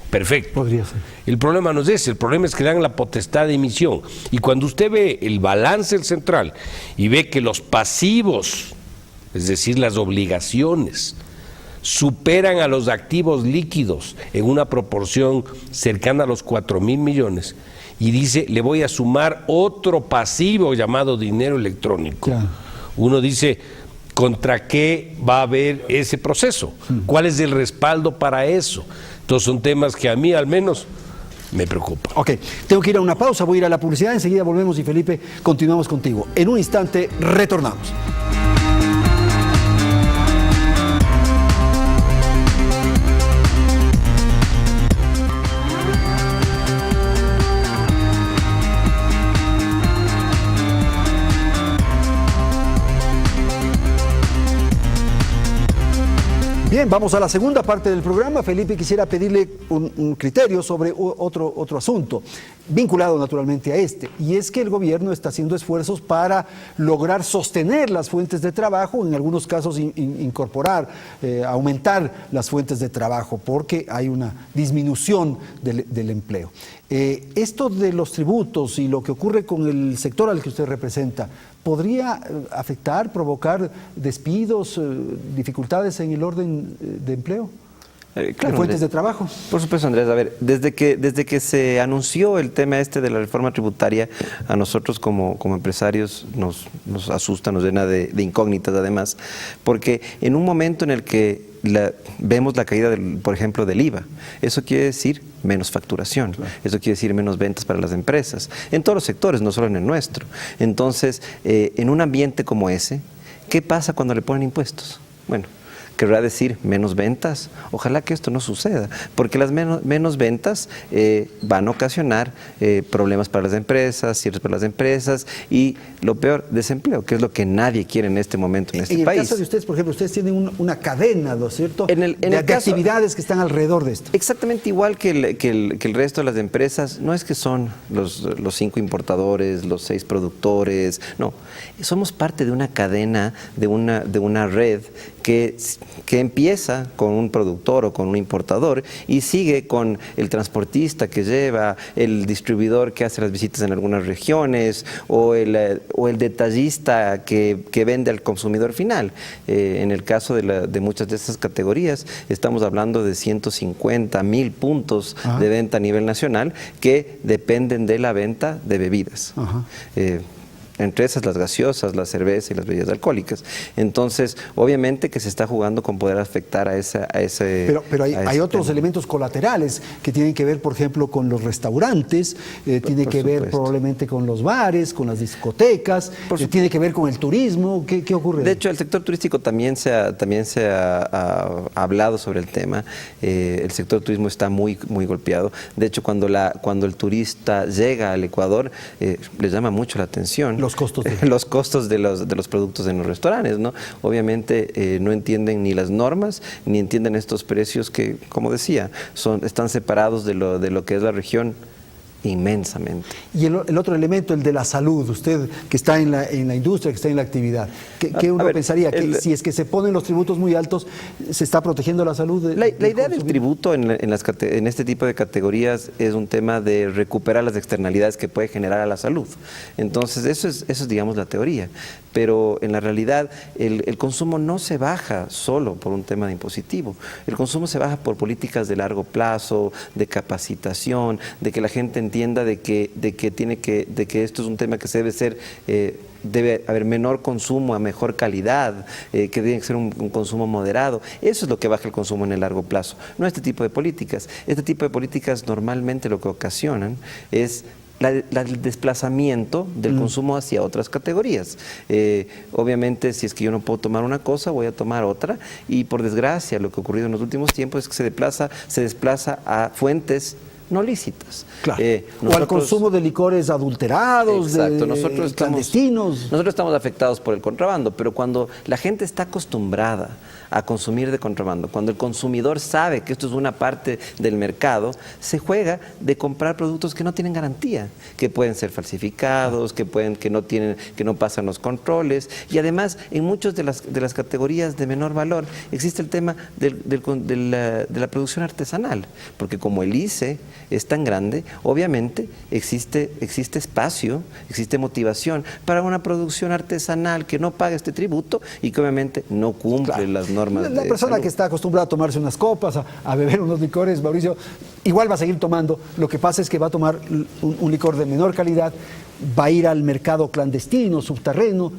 Speaker 8: perfecto.
Speaker 5: Podría ser.
Speaker 8: El problema no es ese, el problema es que dan la potestad de emisión. Y cuando usted ve el balance del central y ve que los pasivos, es decir, las obligaciones, superan a los activos líquidos en una proporción cercana a los 4.000 millones, y dice, le voy a sumar otro pasivo llamado dinero electrónico. Claro. Uno dice, ¿contra qué va a haber ese proceso? ¿Cuál es el respaldo para eso? Entonces son temas que a mí al menos me preocupan.
Speaker 5: Ok, tengo que ir a una pausa, voy a ir a la publicidad, enseguida volvemos y Felipe, continuamos contigo. En un instante retornamos. Bien, vamos a la segunda parte del programa. Felipe, quisiera pedirle un criterio sobre otro asunto, vinculado naturalmente a este, y es que el gobierno está haciendo esfuerzos para lograr sostener las fuentes de trabajo, en algunos casos incorporar, aumentar las fuentes de trabajo, porque hay una disminución del empleo. Esto de los tributos y lo que ocurre con el sector al que usted representa, ¿podría afectar, provocar despidos, dificultades en el orden de empleo?
Speaker 7: Claro,
Speaker 5: de fuentes
Speaker 7: Andrés,
Speaker 5: de trabajo.
Speaker 7: Por supuesto, Andrés. A ver, desde que se anunció el tema de la reforma tributaria, a nosotros como empresarios nos asusta, nos llena de incógnitas además, porque en un momento en el que vemos la caída, por ejemplo, del IVA, eso quiere decir menos facturación, claro. Eso quiere decir menos ventas para las empresas, en todos los sectores, no solo en el nuestro. Entonces, en un ambiente como ese, ¿qué pasa cuando le ponen impuestos? Bueno, querrá decir menos ventas. Ojalá que esto no suceda, porque las menos ventas van a ocasionar problemas para las empresas, cierres para las empresas y lo peor, desempleo, que es lo que nadie quiere en este momento en este país.
Speaker 5: En el caso de ustedes, por ejemplo, ustedes tienen una cadena, ¿no es cierto?, de
Speaker 7: caso,
Speaker 5: actividades que están alrededor de esto.
Speaker 7: Exactamente igual que el resto de las empresas. No es que son los 5 importadores, los 6 productores, no. Somos parte de una cadena, de una red que empieza con un productor o con un importador y sigue con el transportista que lleva, el distribuidor que hace las visitas en algunas regiones o el detallista que vende al consumidor final. En el caso de muchas de estas categorías estamos hablando de 150.000 puntos de venta a nivel nacional que dependen de la venta de bebidas. entre esas las gaseosas, la cerveza y las bebidas alcohólicas. Entonces, obviamente que se está jugando con poder afectar a ese...
Speaker 5: Pero hay otros
Speaker 7: tema.
Speaker 5: elementos colaterales que tienen que ver, por ejemplo, con los restaurantes, tiene
Speaker 7: por
Speaker 5: que ver
Speaker 7: supuesto.
Speaker 5: probablemente con los bares, con las discotecas, tiene que ver con el turismo. ¿Qué ocurre?
Speaker 7: De hecho, el sector turístico también se ha hablado sobre el tema. El sector turismo está muy golpeado. De hecho, cuando el turista llega al Ecuador, le llama mucho la atención
Speaker 5: Los costos
Speaker 7: de los productos en los restaurantes, ¿no? Obviamente no entienden ni las normas, ni entienden estos precios que, como decía, están separados de lo que es la región inmensamente.
Speaker 5: Y el otro elemento, el de la salud, usted que está en la industria, que está en la actividad, ¿qué uno pensaría? Que si es que se ponen los tributos muy altos, ¿se está protegiendo la salud?
Speaker 7: La idea del tributo en este tipo de categorías es un tema de recuperar las externalidades que puede generar a la salud. Entonces, eso es digamos, la teoría. Pero en la realidad, el consumo no se baja solo por un tema de impositivo. El consumo se baja por políticas de largo plazo, de capacitación, de que la gente entienda de que esto es un tema que se debe ser, debe haber menor consumo a mejor calidad, que debe ser un consumo moderado. Eso es lo que baja el consumo en el largo plazo, no este tipo de políticas. Este tipo de políticas normalmente lo que ocasionan es el desplazamiento del consumo hacia otras categorías. Obviamente, si es que yo no puedo tomar una cosa, voy a tomar otra, y por desgracia lo que ha ocurrido en los últimos tiempos es que se desplaza a fuentes no lícitas.
Speaker 5: Claro. O al consumo de licores adulterados,
Speaker 7: exacto,
Speaker 5: clandestinos.
Speaker 7: Nosotros estamos afectados por el contrabando, pero cuando la gente está acostumbrada a consumir de contrabando, cuando el consumidor sabe que esto es una parte del mercado, se juega de comprar productos que no tienen garantía, que pueden ser falsificados, que no pasan los controles, y además en muchas de las categorías de menor valor existe el tema de la producción artesanal, porque como el ICE es tan grande, obviamente existe espacio, existe motivación para una producción artesanal que no paga este tributo y que obviamente no cumple las normas.
Speaker 5: La persona que está acostumbrada a tomarse unas copas, a beber unos licores, Mauricio, igual va a seguir tomando. Lo que pasa es que va a tomar un licor de menor calidad, va a ir al mercado clandestino, subterráneo,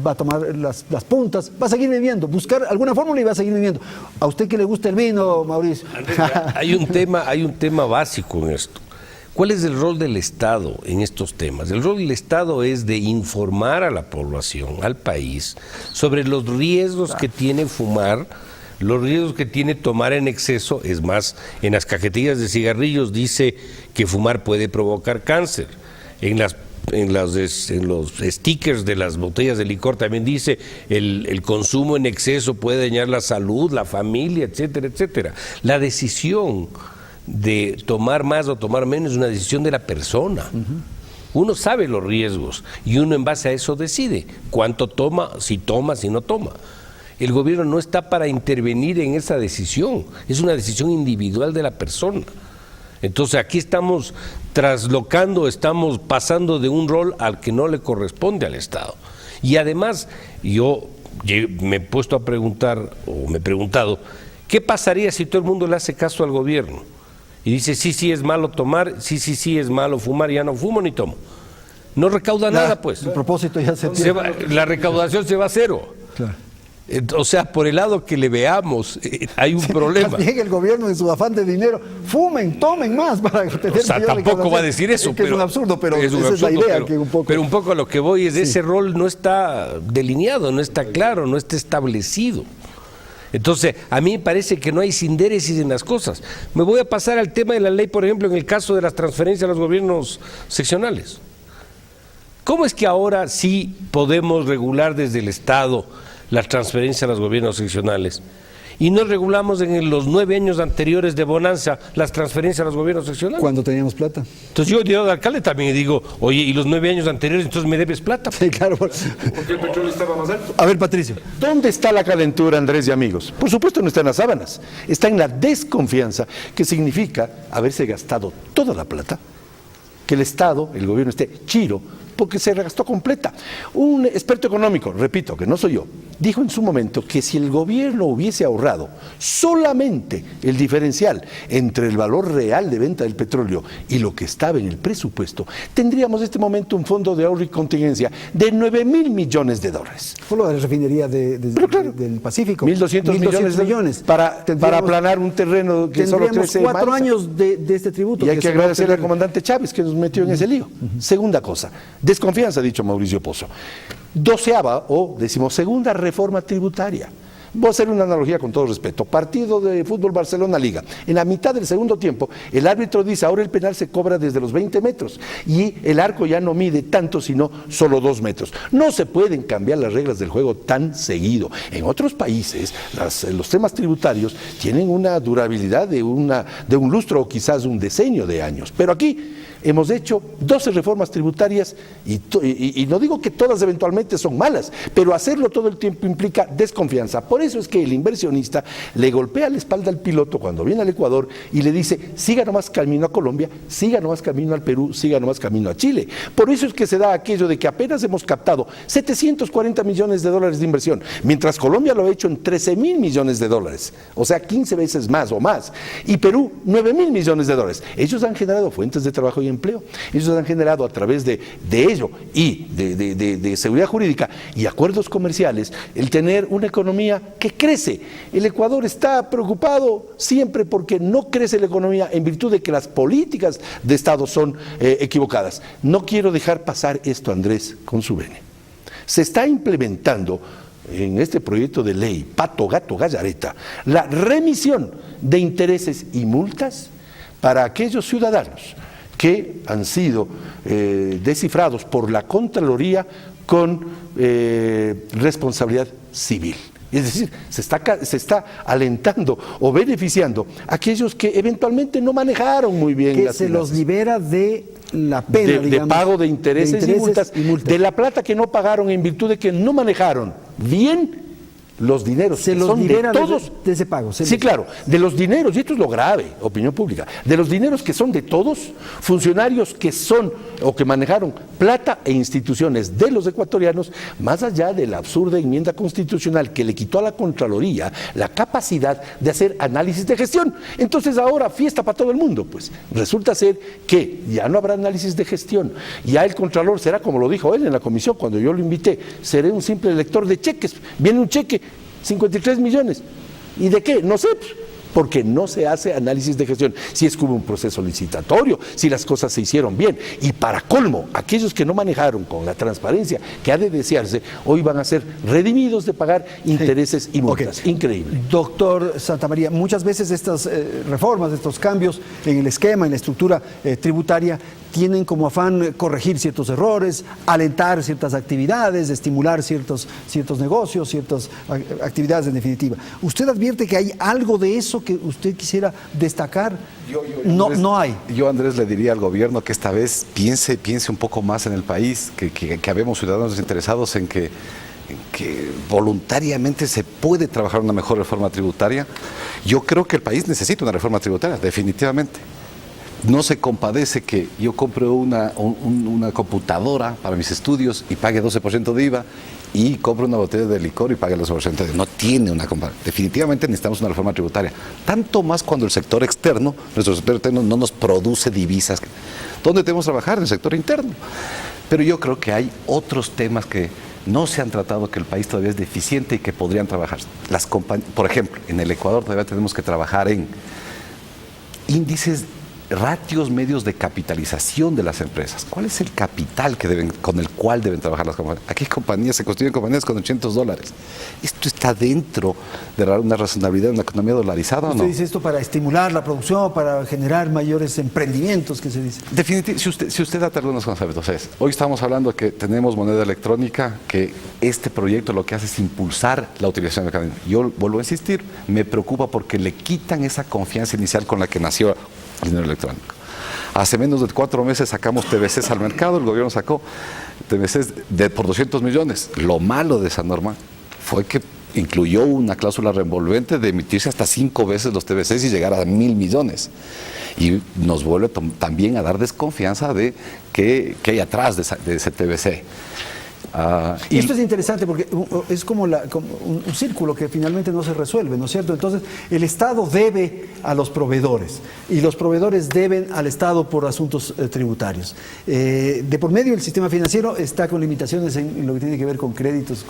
Speaker 5: va a tomar las puntas, va a seguir bebiendo, buscar alguna fórmula y va a seguir bebiendo. ¿A usted que le gusta el vino, Mauricio?
Speaker 8: Andrés, hay un tema básico en esto. ¿Cuál es el rol del Estado en estos temas? El rol del Estado es de informar a la población, al país, sobre los riesgos que tiene fumar, los riesgos que tiene tomar en exceso. Es más, en las cajetillas de cigarrillos dice que fumar puede provocar cáncer. En los stickers de las botellas de licor también dice el consumo en exceso puede dañar la salud, la familia, etcétera, etcétera. La decisión de tomar más o tomar menos es una decisión de la persona. Uno sabe los riesgos y uno en base a eso decide cuánto toma, si no toma. El gobierno no está para intervenir en esa decisión, es una decisión individual de la persona. Entonces aquí estamos traslocando, estamos pasando de un rol al que no le corresponde al Estado. Y además yo me he puesto a preguntar, o me he preguntado, ¿qué pasaría si todo el mundo le hace caso al gobierno? Y dice, sí, es malo tomar, sí, es malo fumar, ya no fumo ni tomo. No recauda nada, pues.
Speaker 5: El propósito ya
Speaker 8: la recaudación se va a cero.
Speaker 5: Claro.
Speaker 8: O sea, por el lado que le veamos, hay un problema.
Speaker 5: También el gobierno en su afán de dinero, fumen, tomen más para tener...
Speaker 8: O sea, tampoco va a decir eso.
Speaker 5: Es un absurdo, pero esa es la idea.
Speaker 8: Pero un poco a lo que voy es, ese rol no está delineado, no está claro, no está establecido. Entonces, a mí me parece que no hay sindéresis en las cosas. Me voy a pasar al tema de la ley, por ejemplo, en el caso de las transferencias a los gobiernos seccionales. ¿Cómo es que ahora sí podemos regular desde el Estado las transferencias a los gobiernos seccionales? Y no regulamos en los 9 años anteriores de bonanza las transferencias a los gobiernos seccionales.
Speaker 5: Cuando teníamos plata.
Speaker 8: Entonces yo de alcalde también digo, oye, y los 9 años anteriores, entonces me debes plata.
Speaker 5: Sí, claro.
Speaker 4: Porque el petróleo estaba más alto.
Speaker 5: A ver, Patricio.
Speaker 4: ¿Dónde está la calentura, Andrés y amigos? Por supuesto no está en las sábanas, está en la desconfianza, que significa haberse gastado toda la plata, que el Estado, el gobierno esté chiro, porque se gastó completa. Un experto económico, repito, que no soy yo, dijo en su momento que si el gobierno hubiese ahorrado solamente el diferencial entre el valor real de venta del petróleo y lo que estaba en el presupuesto, tendríamos en este momento un fondo de ahorro y contingencia de 9.000 millones de dólares.
Speaker 5: Por lo de la refinería del Pacífico.
Speaker 4: 1.200 millones para aplanar un terreno que solo crece
Speaker 5: 4 años de este tributo.
Speaker 4: Y hay que agradecerle al comandante Chávez que nos metió en ese lío. Segunda cosa, desconfianza, ha dicho Mauricio Pozo. 12ª o 12ª reforma tributaria. Voy a hacer una analogía con todo respeto. Partido de fútbol Barcelona-Liga. En la mitad del segundo tiempo, el árbitro dice, ahora el penal se cobra desde los 20 metros y el arco ya no mide tanto, sino solo 2 metros. No se pueden cambiar las reglas del juego tan seguido. En otros países, los temas tributarios tienen una durabilidad de un lustro o quizás un decenio de años. Pero aquí hemos hecho 12 reformas tributarias y no digo que todas eventualmente son malas, pero hacerlo todo el tiempo implica desconfianza. Por eso es que el inversionista le golpea la espalda al piloto cuando viene al Ecuador y le dice, siga nomás camino a Colombia, siga nomás camino al Perú, siga nomás camino a Chile. Por eso es que se da aquello de que apenas hemos captado 740 millones de dólares de inversión, mientras Colombia lo ha hecho en 13.000 millones de dólares, o sea, 15 veces más o más, y Perú 9.000 millones de dólares. Ellos han generado fuentes de trabajo y empleo. Ellos han generado a través de ello y de seguridad jurídica y acuerdos comerciales el tener una economía que crece. El Ecuador está preocupado siempre porque no crece la economía en virtud de que las políticas de Estado son equivocadas. No quiero dejar pasar esto, Andrés, con su venia. Se está implementando en este proyecto de ley, pato, gato, gallareta, la remisión de intereses y multas para aquellos ciudadanos que han sido descifrados por la Contraloría con responsabilidad civil. Es decir, se está alentando o beneficiando a aquellos que eventualmente no manejaron muy bien las finanzas.
Speaker 5: Que se los libera de la pena,
Speaker 4: de pago de intereses y multas, de la plata que no pagaron en virtud de que no manejaron bien los dineros
Speaker 5: se
Speaker 4: que
Speaker 5: los
Speaker 4: son
Speaker 5: liberan
Speaker 4: de todos,
Speaker 5: de ese pago.
Speaker 4: Sí, claro, de los dineros, y esto es lo grave, opinión pública, de los dineros que son de todos, funcionarios que son o que manejaron plata e instituciones de los ecuatorianos, más allá de la absurda enmienda constitucional que le quitó a la Contraloría la capacidad de hacer análisis de gestión. Entonces ahora fiesta para todo el mundo, pues resulta ser que ya no habrá análisis de gestión, ya el Contralor será, como lo dijo él en la comisión cuando yo lo invité, seré un simple lector de cheques. Viene un cheque, 53 millones. ¿Y de qué? No sé, porque no se hace análisis de gestión. Si es que hubo un proceso licitatorio, si las cosas se hicieron bien. Y para colmo, aquellos que no manejaron con la transparencia que ha de desearse, hoy van a ser redimidos de pagar intereses y multas. Okay. Increíble.
Speaker 5: Doctor Santamaría, muchas veces estas reformas, estos cambios en el esquema, en la estructura tributaria, tienen como afán corregir ciertos errores, alentar ciertas actividades, estimular ciertos negocios, ciertas actividades en definitiva. ¿Usted advierte que hay algo de eso que usted quisiera destacar?
Speaker 6: Andrés,
Speaker 5: no hay.
Speaker 6: Yo, Andrés, le diría al gobierno que esta vez piense un poco más en el país, que habemos ciudadanos interesados en que voluntariamente se puede trabajar una mejor reforma tributaria. Yo creo que el país necesita una reforma tributaria, definitivamente. No se compadece que yo compre una computadora para mis estudios y pague 12% de IVA y compre una botella de licor y pague el 12% de IVA. No tiene una comparación. Definitivamente necesitamos una reforma tributaria. Tanto más cuando el sector externo, nuestro sector externo no nos produce divisas. ¿Dónde debemos trabajar? En el sector interno. Pero yo creo que hay otros temas que no se han tratado, que el país todavía es deficiente y que podrían trabajar. Por ejemplo, en el Ecuador todavía tenemos que trabajar en índices, ratios medios de capitalización de las empresas. ¿Cuál es el capital con el cual deben trabajar las compañías? Aquí se construyen compañías con $800. ¿Esto está dentro de una razonabilidad de una economía dolarizada o no?
Speaker 5: ¿Usted dice esto para estimular la producción, para generar mayores emprendimientos, que se dice?
Speaker 6: Definitivamente, si usted da algunos conceptos, hoy estamos hablando de que tenemos moneda electrónica, que este proyecto lo que hace es impulsar la utilización de la cadena. Yo vuelvo a insistir, me preocupa porque le quitan esa confianza inicial con la que nació el dinero electrónico. Hace menos de 4 meses sacamos TBCs al mercado, el gobierno sacó TBCs por 200 millones. Lo malo de esa norma fue que incluyó una cláusula revolvente de emitirse hasta 5 veces los TBCs y llegar a 1.000 millones. Y nos vuelve también a dar desconfianza de qué hay atrás de ese TBC.
Speaker 5: Y esto es interesante porque es como un círculo que finalmente no se resuelve, ¿no es cierto? Entonces, el Estado debe a los proveedores y los proveedores deben al Estado por asuntos tributarios. De por medio, el sistema financiero está con limitaciones en lo que tiene que ver con créditos.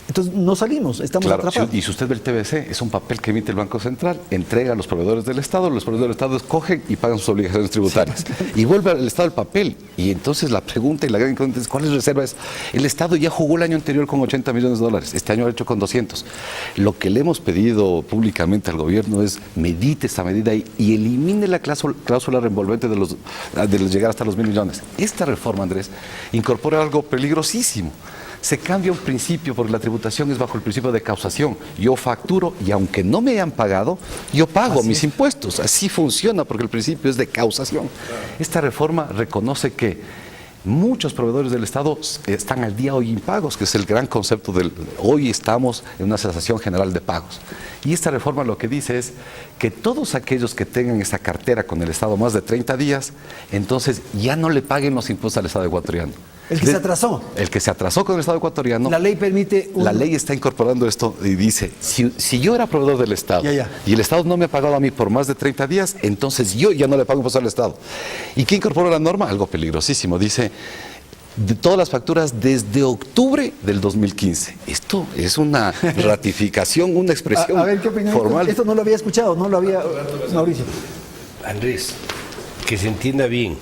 Speaker 5: Entonces, no salimos, estamos atrapados.
Speaker 6: Y si usted ve el TBC, es un papel que emite el Banco Central, entrega a los proveedores del Estado, los proveedores del Estado escogen y pagan sus obligaciones tributarias. Y vuelve al Estado el papel. Y entonces la pregunta y la gran incógnita es, ¿cuáles reservas? El Estado ya jugó el año anterior con 80 millones de dólares, este año lo ha hecho con 200. Lo que le hemos pedido públicamente al gobierno es medite esta medida y elimine la cláusula revolvente de los llegar hasta los 1.000 millones. Esta reforma, Andrés, incorpora algo peligrosísimo. Se cambia un principio porque la tributación es bajo el principio de causación. Yo facturo y aunque no me hayan pagado, yo pago mis impuestos. Así funciona porque el principio es de causación. Esta reforma reconoce que muchos proveedores del Estado están al día hoy impagos, que es el gran concepto del hoy estamos en una cesación general de pagos. Y esta reforma lo que dice es que todos aquellos que tengan esa cartera con el Estado más de 30 días, entonces ya no le paguen los impuestos al Estado ecuatoriano.
Speaker 5: El que se atrasó.
Speaker 6: El que se atrasó con el Estado ecuatoriano.
Speaker 5: La ley permite...
Speaker 6: La ley está incorporando esto y dice, si yo era proveedor del Estado y el Estado no me ha pagado a mí por más de 30 días, entonces yo ya no le pago impuestos al Estado. ¿Y qué incorpora la norma? Algo peligrosísimo. Dice, de todas las facturas desde octubre del 2015. Esto es una ratificación, una expresión
Speaker 5: a ver, ¿qué opinión?
Speaker 6: formal.
Speaker 5: Esto no lo había escuchado, no lo había... Mauricio.
Speaker 8: Andrés, que se entienda bien.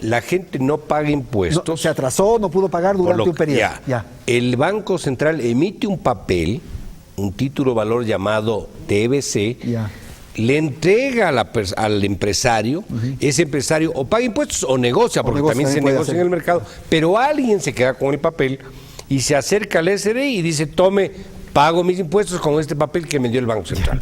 Speaker 8: La gente no paga impuestos.
Speaker 5: No, se atrasó, no pudo pagar durante un periodo.
Speaker 8: Ya. El Banco Central emite un papel, un título valor llamado TBC, le entrega al empresario, ese empresario o paga impuestos o negocia, porque también se negocia en el mercado, pero alguien se queda con el papel y se acerca al SRI y dice, tome, pago mis impuestos con este papel que me dio el Banco Central.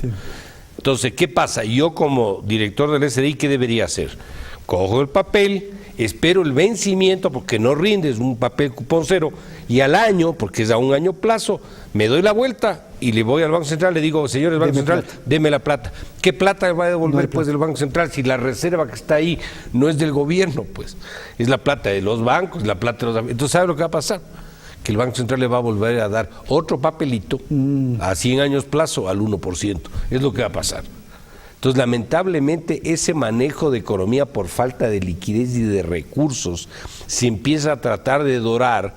Speaker 8: Entonces, ¿qué pasa? Yo como director del SRI, ¿qué debería hacer? Cojo el papel, espero el vencimiento porque no rindes un papel cupón cero y al año, porque es a un año plazo, me doy la vuelta y le voy al Banco Central, le digo, señores Banco Central, deme la plata. ¿Qué plata va a devolver pues del Banco Central si la reserva que está ahí no es del gobierno? Pues es la plata de los bancos, la plata de los... Entonces, ¿sabe lo que va a pasar? Que el Banco Central le va a volver a dar otro papelito a 100 años plazo al 1%. Es lo que va a pasar. Entonces, lamentablemente, ese manejo de economía por falta de liquidez y de recursos se empieza a tratar de dorar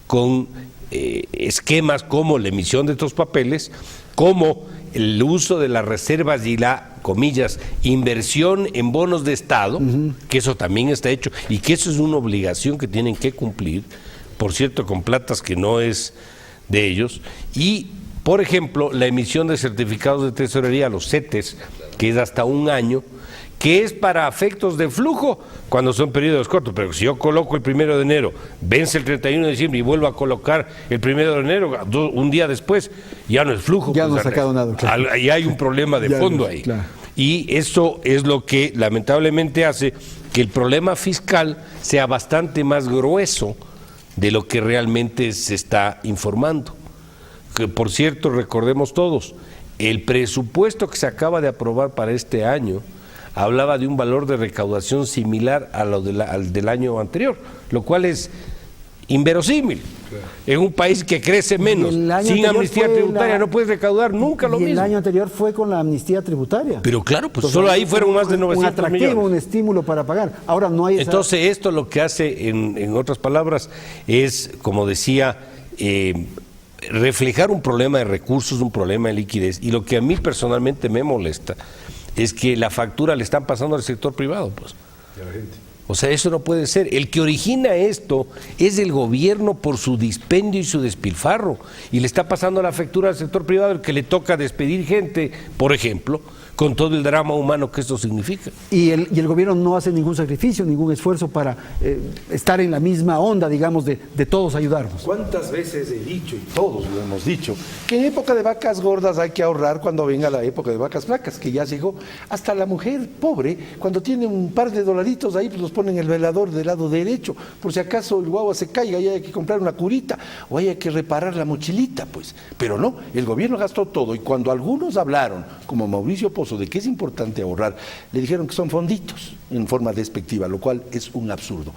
Speaker 8: con esquemas como la emisión de estos papeles, como el uso de las reservas y la, comillas, inversión en bonos de Estado, que eso también está hecho y que eso es una obligación que tienen que cumplir, por cierto, con platas que no es de ellos, y, por ejemplo, la emisión de certificados de tesorería, los CETES, que es hasta un año, que es para efectos de flujo cuando son periodos cortos, pero si yo coloco el 1 de enero, vence el 31 de diciembre y vuelvo a colocar el 1 de enero, un día después, ya no es flujo.
Speaker 5: Ya no ha sacado nada. Claro.
Speaker 8: Y hay un problema de fondo ahí. Claro. Y eso es lo que lamentablemente hace que el problema fiscal sea bastante más grueso de lo que realmente se está informando. Que, por cierto, recordemos todos, el presupuesto que se acaba de aprobar para este año hablaba de un valor de recaudación similar a lo al del año anterior, lo cual es inverosímil. Claro. En un país que crece menos, sin amnistía tributaria, no puedes recaudar nunca lo mismo.
Speaker 5: El año anterior fue con la amnistía tributaria.
Speaker 8: Pero claro, pues entonces, solo ahí fueron más de 900 millones.
Speaker 5: Un estímulo para pagar. Ahora no hay esa...
Speaker 8: Entonces esto lo que hace, en otras palabras, es, como decía, reflejar un problema de recursos, un problema de liquidez. Y lo que a mí personalmente me molesta es que la factura le están pasando al sector privado, pues. Y a la gente. O sea, eso no puede ser. El que origina esto es el gobierno por su dispendio y su despilfarro. Y le está pasando la factura al sector privado, el que le toca despedir gente, por ejemplo, con todo el drama humano que esto significa.
Speaker 5: Y el gobierno no hace ningún sacrificio, ningún esfuerzo para estar en la misma onda, digamos, de todos ayudarnos.
Speaker 4: ¿Cuántas veces he dicho, y todos lo hemos dicho, que en época de vacas gordas hay que ahorrar cuando venga la época de vacas flacas, que ya llegó? Hasta la mujer pobre, cuando tiene un par de dolaritos ahí, pues los pone en el velador del lado derecho, por si acaso el guagua se caiga y hay que comprar una curita, o hay que reparar la mochilita, pues. Pero no, el gobierno gastó todo, y cuando algunos hablaron, como Mauricio Pozo, de que es importante ahorrar, le dijeron que son fonditos en forma despectiva, lo cual es un absurdo.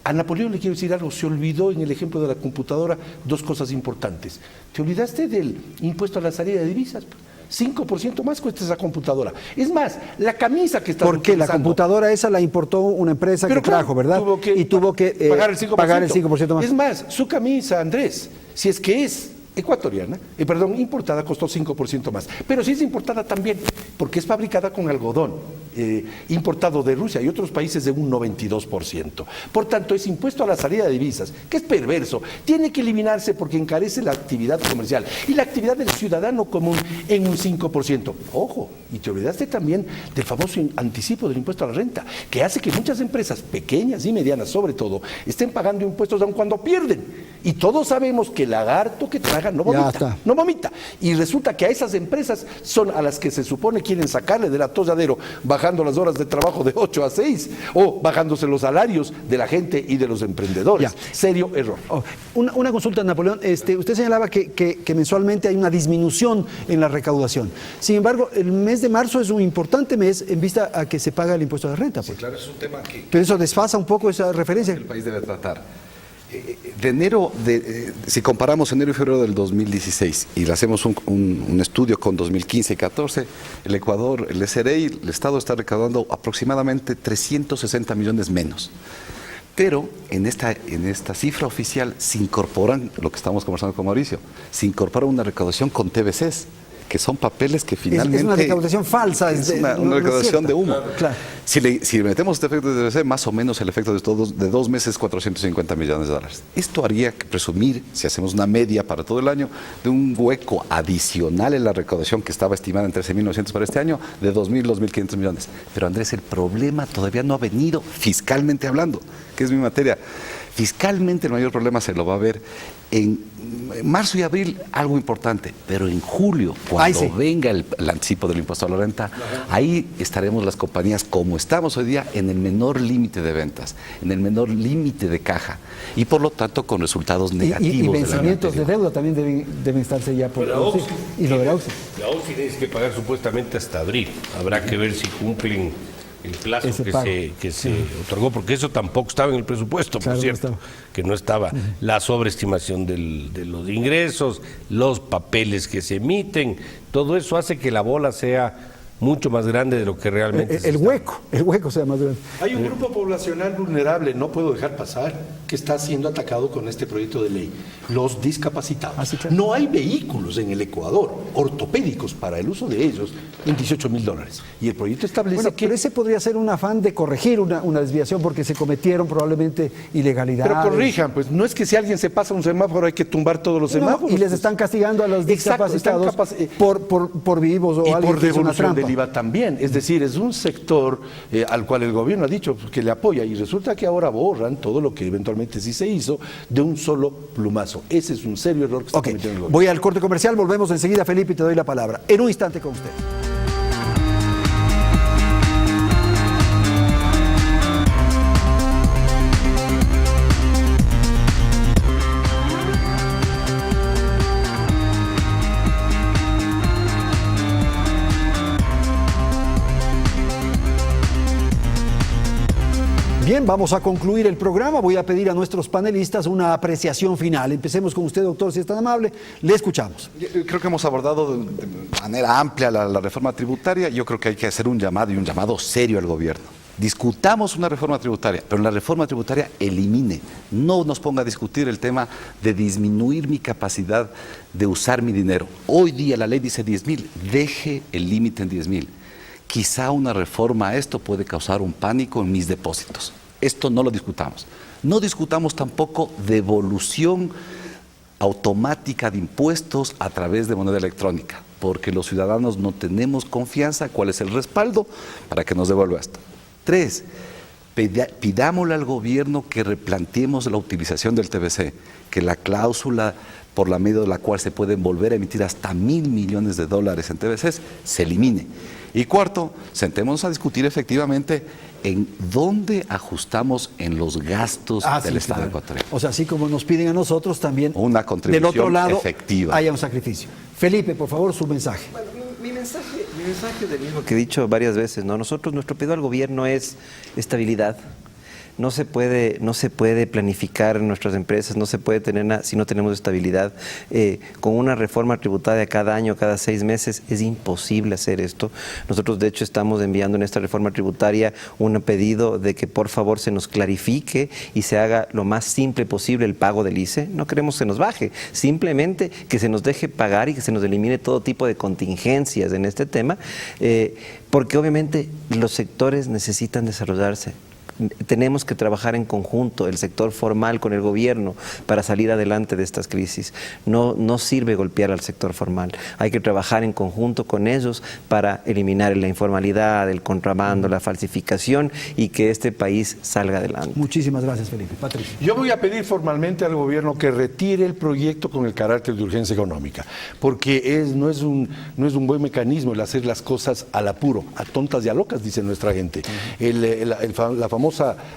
Speaker 4: A Napoleón le quiero decir algo, se olvidó en el ejemplo de la computadora dos cosas importantes. Te olvidaste del impuesto a la salida de divisas. 5% más cuesta esa computadora. Es más, la camisa que estás
Speaker 5: Porque la computadora esa la importó una empresa que trajo, ¿verdad?
Speaker 4: Y tuvo que
Speaker 5: pagar el 5% más.
Speaker 4: Es más, su camisa, Andrés, si es que es ecuatoriana, importada, costó 5% más. Pero si es importada también, porque es fabricada con algodón, importado de Rusia y otros países de un 92%. Por tanto, ese impuesto a la salida de divisas, que es perverso, tiene que eliminarse porque encarece la actividad comercial y la actividad del ciudadano común en un 5%. Ojo, y te olvidaste también del famoso anticipo del impuesto a la renta, que hace que muchas empresas, pequeñas y medianas sobre todo, estén pagando impuestos aun cuando pierden. Y todos sabemos que el lagarto que traga no vomita. Y resulta que a esas empresas son a las que se supone quieren sacarle del atolladero, bajando las horas de trabajo de 8 a 6 o bajándose los salarios de la gente y de los emprendedores. Serio error.
Speaker 5: Una consulta, Napoleón. Usted señalaba que mensualmente hay una disminución en la recaudación. Sin embargo, el mes de marzo es un importante mes en vista a que se paga el impuesto de renta. Pues.
Speaker 6: Sí, claro, es un tema que...
Speaker 5: Pero eso desfasa un poco esa referencia.
Speaker 6: El país debe tratar. De enero, si comparamos enero y febrero del 2016 y le hacemos un estudio con 2015 y 14, el Ecuador, el SRI, el Estado está recaudando aproximadamente 360 millones menos. Pero en esta cifra oficial se incorporan, lo que estamos conversando con Mauricio, se incorpora una recaudación con TBCs, que son papeles que finalmente...
Speaker 5: Es una recaudación falsa.
Speaker 6: Es una recaudación de humo.
Speaker 5: Claro.
Speaker 6: Si le metemos este efecto de TBC, más o menos el efecto de 2 meses, 450 millones de dólares. Esto haría que presumir, si hacemos una media para todo el año, de un hueco adicional en la recaudación que estaba estimada en 13.900 para este año, de 2.000, 2.500 millones. Pero Andrés, el problema todavía no ha venido fiscalmente hablando, que es mi materia. Fiscalmente el mayor problema se lo va a ver en marzo y abril, algo importante, pero en julio, cuando venga el anticipo del impuesto a la renta, ahí estaremos las compañías como estamos hoy día en el menor límite de ventas, en el menor límite de caja y por lo tanto con resultados negativos.
Speaker 5: Y vencimientos de deuda también deben estarse ya por... Y lo de la OCSE.
Speaker 8: La OCSE tiene que pagar supuestamente hasta abril. Habrá que ver si cumplen el plazo que se otorgó, porque eso tampoco estaba en el presupuesto, por cierto, que no estaba. La sobreestimación de los ingresos, los papeles que se emiten, todo eso hace que la bola sea mucho más grande de lo que realmente
Speaker 5: el hueco sea más grande.
Speaker 4: Hay un grupo poblacional vulnerable, no puedo dejar pasar, que está siendo atacado con este proyecto de ley, los discapacitados. No hay vehículos en el Ecuador ortopédicos para el uso de ellos en $18.000. Y el proyecto establece que...
Speaker 5: Pero ese podría ser un afán de corregir una desviación porque se cometieron probablemente ilegalidades.
Speaker 4: Pero corrijan, pues no es que si alguien se pasa un semáforo hay que tumbar todos los semáforos.
Speaker 5: Y les están castigando a los discapacitados por vivos o algo
Speaker 4: por devolución del IVA también. Es decir, es un sector al cual el gobierno ha dicho que le apoya y resulta que ahora borran todo lo que eventualmente sí se hizo de un solo plumazo. Ese es un serio error que está cometiendo el gobierno.
Speaker 5: Voy al corte comercial, volvemos enseguida, Felipe, y te doy la palabra. En un instante con usted. Bien, vamos a concluir el programa. Voy a pedir a nuestros panelistas una apreciación final. Empecemos con usted, doctor, si es tan amable. Le escuchamos.
Speaker 6: Creo que hemos abordado de manera amplia la reforma tributaria. Yo creo que hay que hacer un llamado y un llamado serio al gobierno. Discutamos una reforma tributaria, pero en la reforma tributaria elimine, no nos ponga a discutir el tema de disminuir mi capacidad de usar mi dinero. Hoy día la ley dice 10.000, deje el límite en 10.000. Quizá una reforma a esto puede causar un pánico en mis depósitos. Esto no lo discutamos. No discutamos tampoco devolución automática de impuestos a través de moneda electrónica, porque los ciudadanos no tenemos confianza cuál es el respaldo para que nos devuelva esto. 3, pidámosle al gobierno que replanteemos la utilización del TBC, que la cláusula por la medio de la cual se pueden volver a emitir hasta $1.000 millones en TBCs se elimine. Y 4, sentémonos a discutir efectivamente en dónde ajustamos en los gastos del Estado ecuatoriano.
Speaker 5: O sea, así como nos piden a nosotros, también
Speaker 6: una contribución
Speaker 5: del otro lado
Speaker 6: efectiva.
Speaker 5: Haya un sacrificio. Felipe, por favor, su mensaje.
Speaker 7: Bueno, mi mensaje es del mismo que he dicho varias veces, ¿no? Nuestro pedido al gobierno es estabilidad, no se puede planificar nuestras empresas, no se puede tener si no tenemos estabilidad. Con una reforma tributaria cada año, cada 6 meses, es imposible hacer esto. Nosotros, de hecho, estamos enviando en esta reforma tributaria un pedido de que por favor se nos clarifique y se haga lo más simple posible el pago del ICE. No queremos que se nos baje, simplemente que se nos deje pagar y que se nos elimine todo tipo de contingencias en este tema, porque obviamente los sectores necesitan desarrollarse. Tenemos que trabajar en conjunto, el sector formal con el gobierno, para salir adelante de estas crisis. No sirve golpear al sector formal, hay que trabajar en conjunto con ellos para eliminar la informalidad, el contrabando, la falsificación y que este país salga adelante.
Speaker 5: Muchísimas gracias, Felipe. Patricio.
Speaker 4: Yo voy a pedir formalmente al gobierno que retire el proyecto con el carácter de urgencia económica, porque no es un buen mecanismo el hacer las cosas al apuro, a tontas y a locas, dice nuestra gente. La famosa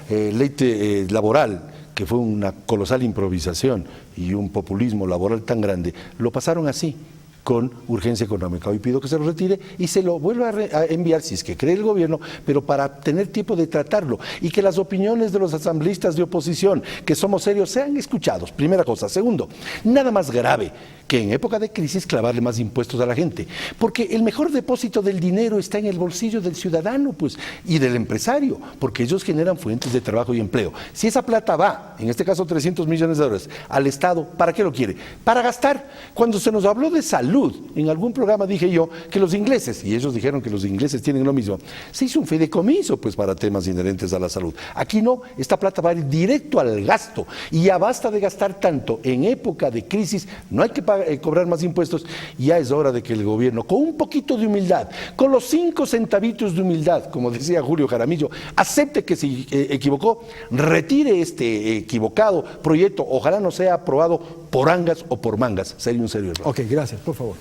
Speaker 4: ley laboral, que fue una colosal improvisación y un populismo laboral tan grande, lo pasaron así, con urgencia económica. Hoy pido que se lo retire y se lo vuelva a enviar, si es que cree el gobierno, pero para tener tiempo de tratarlo y que las opiniones de los asambleístas de oposición, que somos serios, sean escuchados. Primera cosa. Segundo, nada más grave que en época de crisis clavarle más impuestos a la gente, porque el mejor depósito del dinero está en el bolsillo del ciudadano, pues, y del empresario, porque ellos generan fuentes de trabajo y empleo. Si esa plata va, en este caso 300 millones de dólares, al Estado, ¿para qué lo quiere? Para gastar. Cuando se nos habló de salud, en algún programa dije yo que los ingleses, y ellos dijeron que los ingleses tienen lo mismo, se hizo un fideicomiso pues para temas inherentes a la salud. Aquí no, esta plata va a ir directo al gasto, y ya basta de gastar tanto en época de crisis, no hay que cobrar más impuestos, ya es hora de que el gobierno, con un poquito de humildad, con los 5 centavitos de humildad, como decía Julio Jaramillo, acepte que se equivocó, retire este equivocado proyecto, ojalá no sea aprobado por angas o por mangas, sería un serio error.
Speaker 5: Ok, gracias, por favor.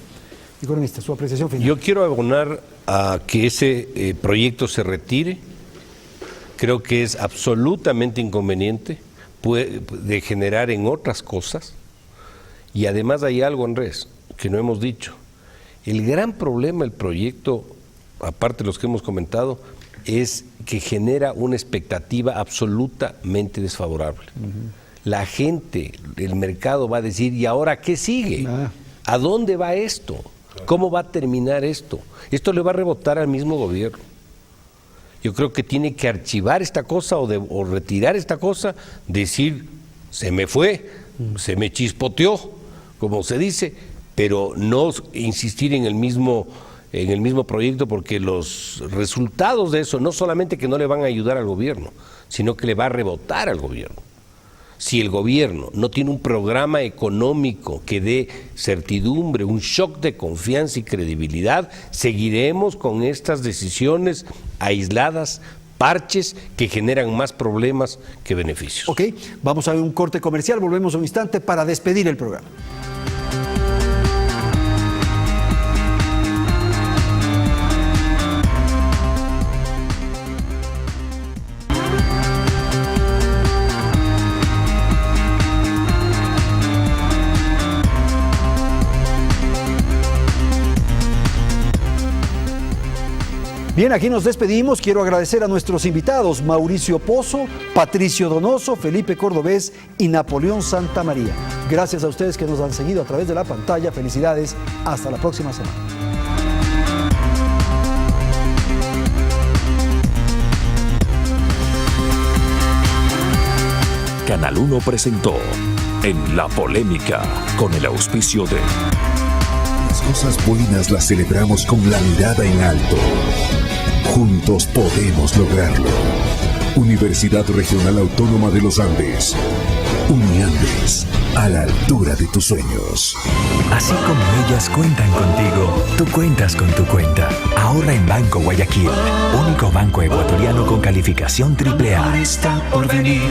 Speaker 5: Economista, su apreciación final.
Speaker 8: Yo quiero abonar a que ese proyecto se retire. Creo que es absolutamente inconveniente, puede degenerar en otras cosas. Y además hay algo, Andrés, que no hemos dicho. El gran problema del proyecto, aparte de los que hemos comentado, es que genera una expectativa absolutamente desfavorable. La gente, el mercado va a decir, ¿y ahora qué sigue? ¿A dónde va esto? ¿Cómo va a terminar esto? Esto le va a rebotar al mismo gobierno. Yo creo que tiene que archivar esta cosa o retirar esta cosa, decir, se me fue, se me chispoteó, como se dice, pero no insistir en el mismo proyecto, porque los resultados de eso no solamente que no le van a ayudar al gobierno, sino que le va a rebotar al gobierno. Si el gobierno no tiene un programa económico que dé certidumbre, un shock de confianza y credibilidad, seguiremos con estas decisiones aisladas, parches que generan más problemas que beneficios.
Speaker 5: Ok, vamos a ver un corte comercial, volvemos un instante para despedir el programa. Bien, aquí nos despedimos. Quiero agradecer a nuestros invitados, Mauricio Pozo, Patricio Donoso, Felipe Cordobés y Napoleón Santamaría. Gracias a ustedes que nos han seguido a través de la pantalla. Felicidades. Hasta la próxima semana.
Speaker 1: Canal 1 presentó En la Polémica, con el auspicio de...
Speaker 2: Las cosas buenas las celebramos con la mirada en alto. Juntos podemos lograrlo. Universidad Regional Autónoma de los Andes. Uniandes, a la altura de tus sueños.
Speaker 3: Así como ellas cuentan contigo, tú cuentas con tu cuenta. Ahorra en Banco Guayaquil, único banco ecuatoriano con calificación AAA.
Speaker 9: Está por venir.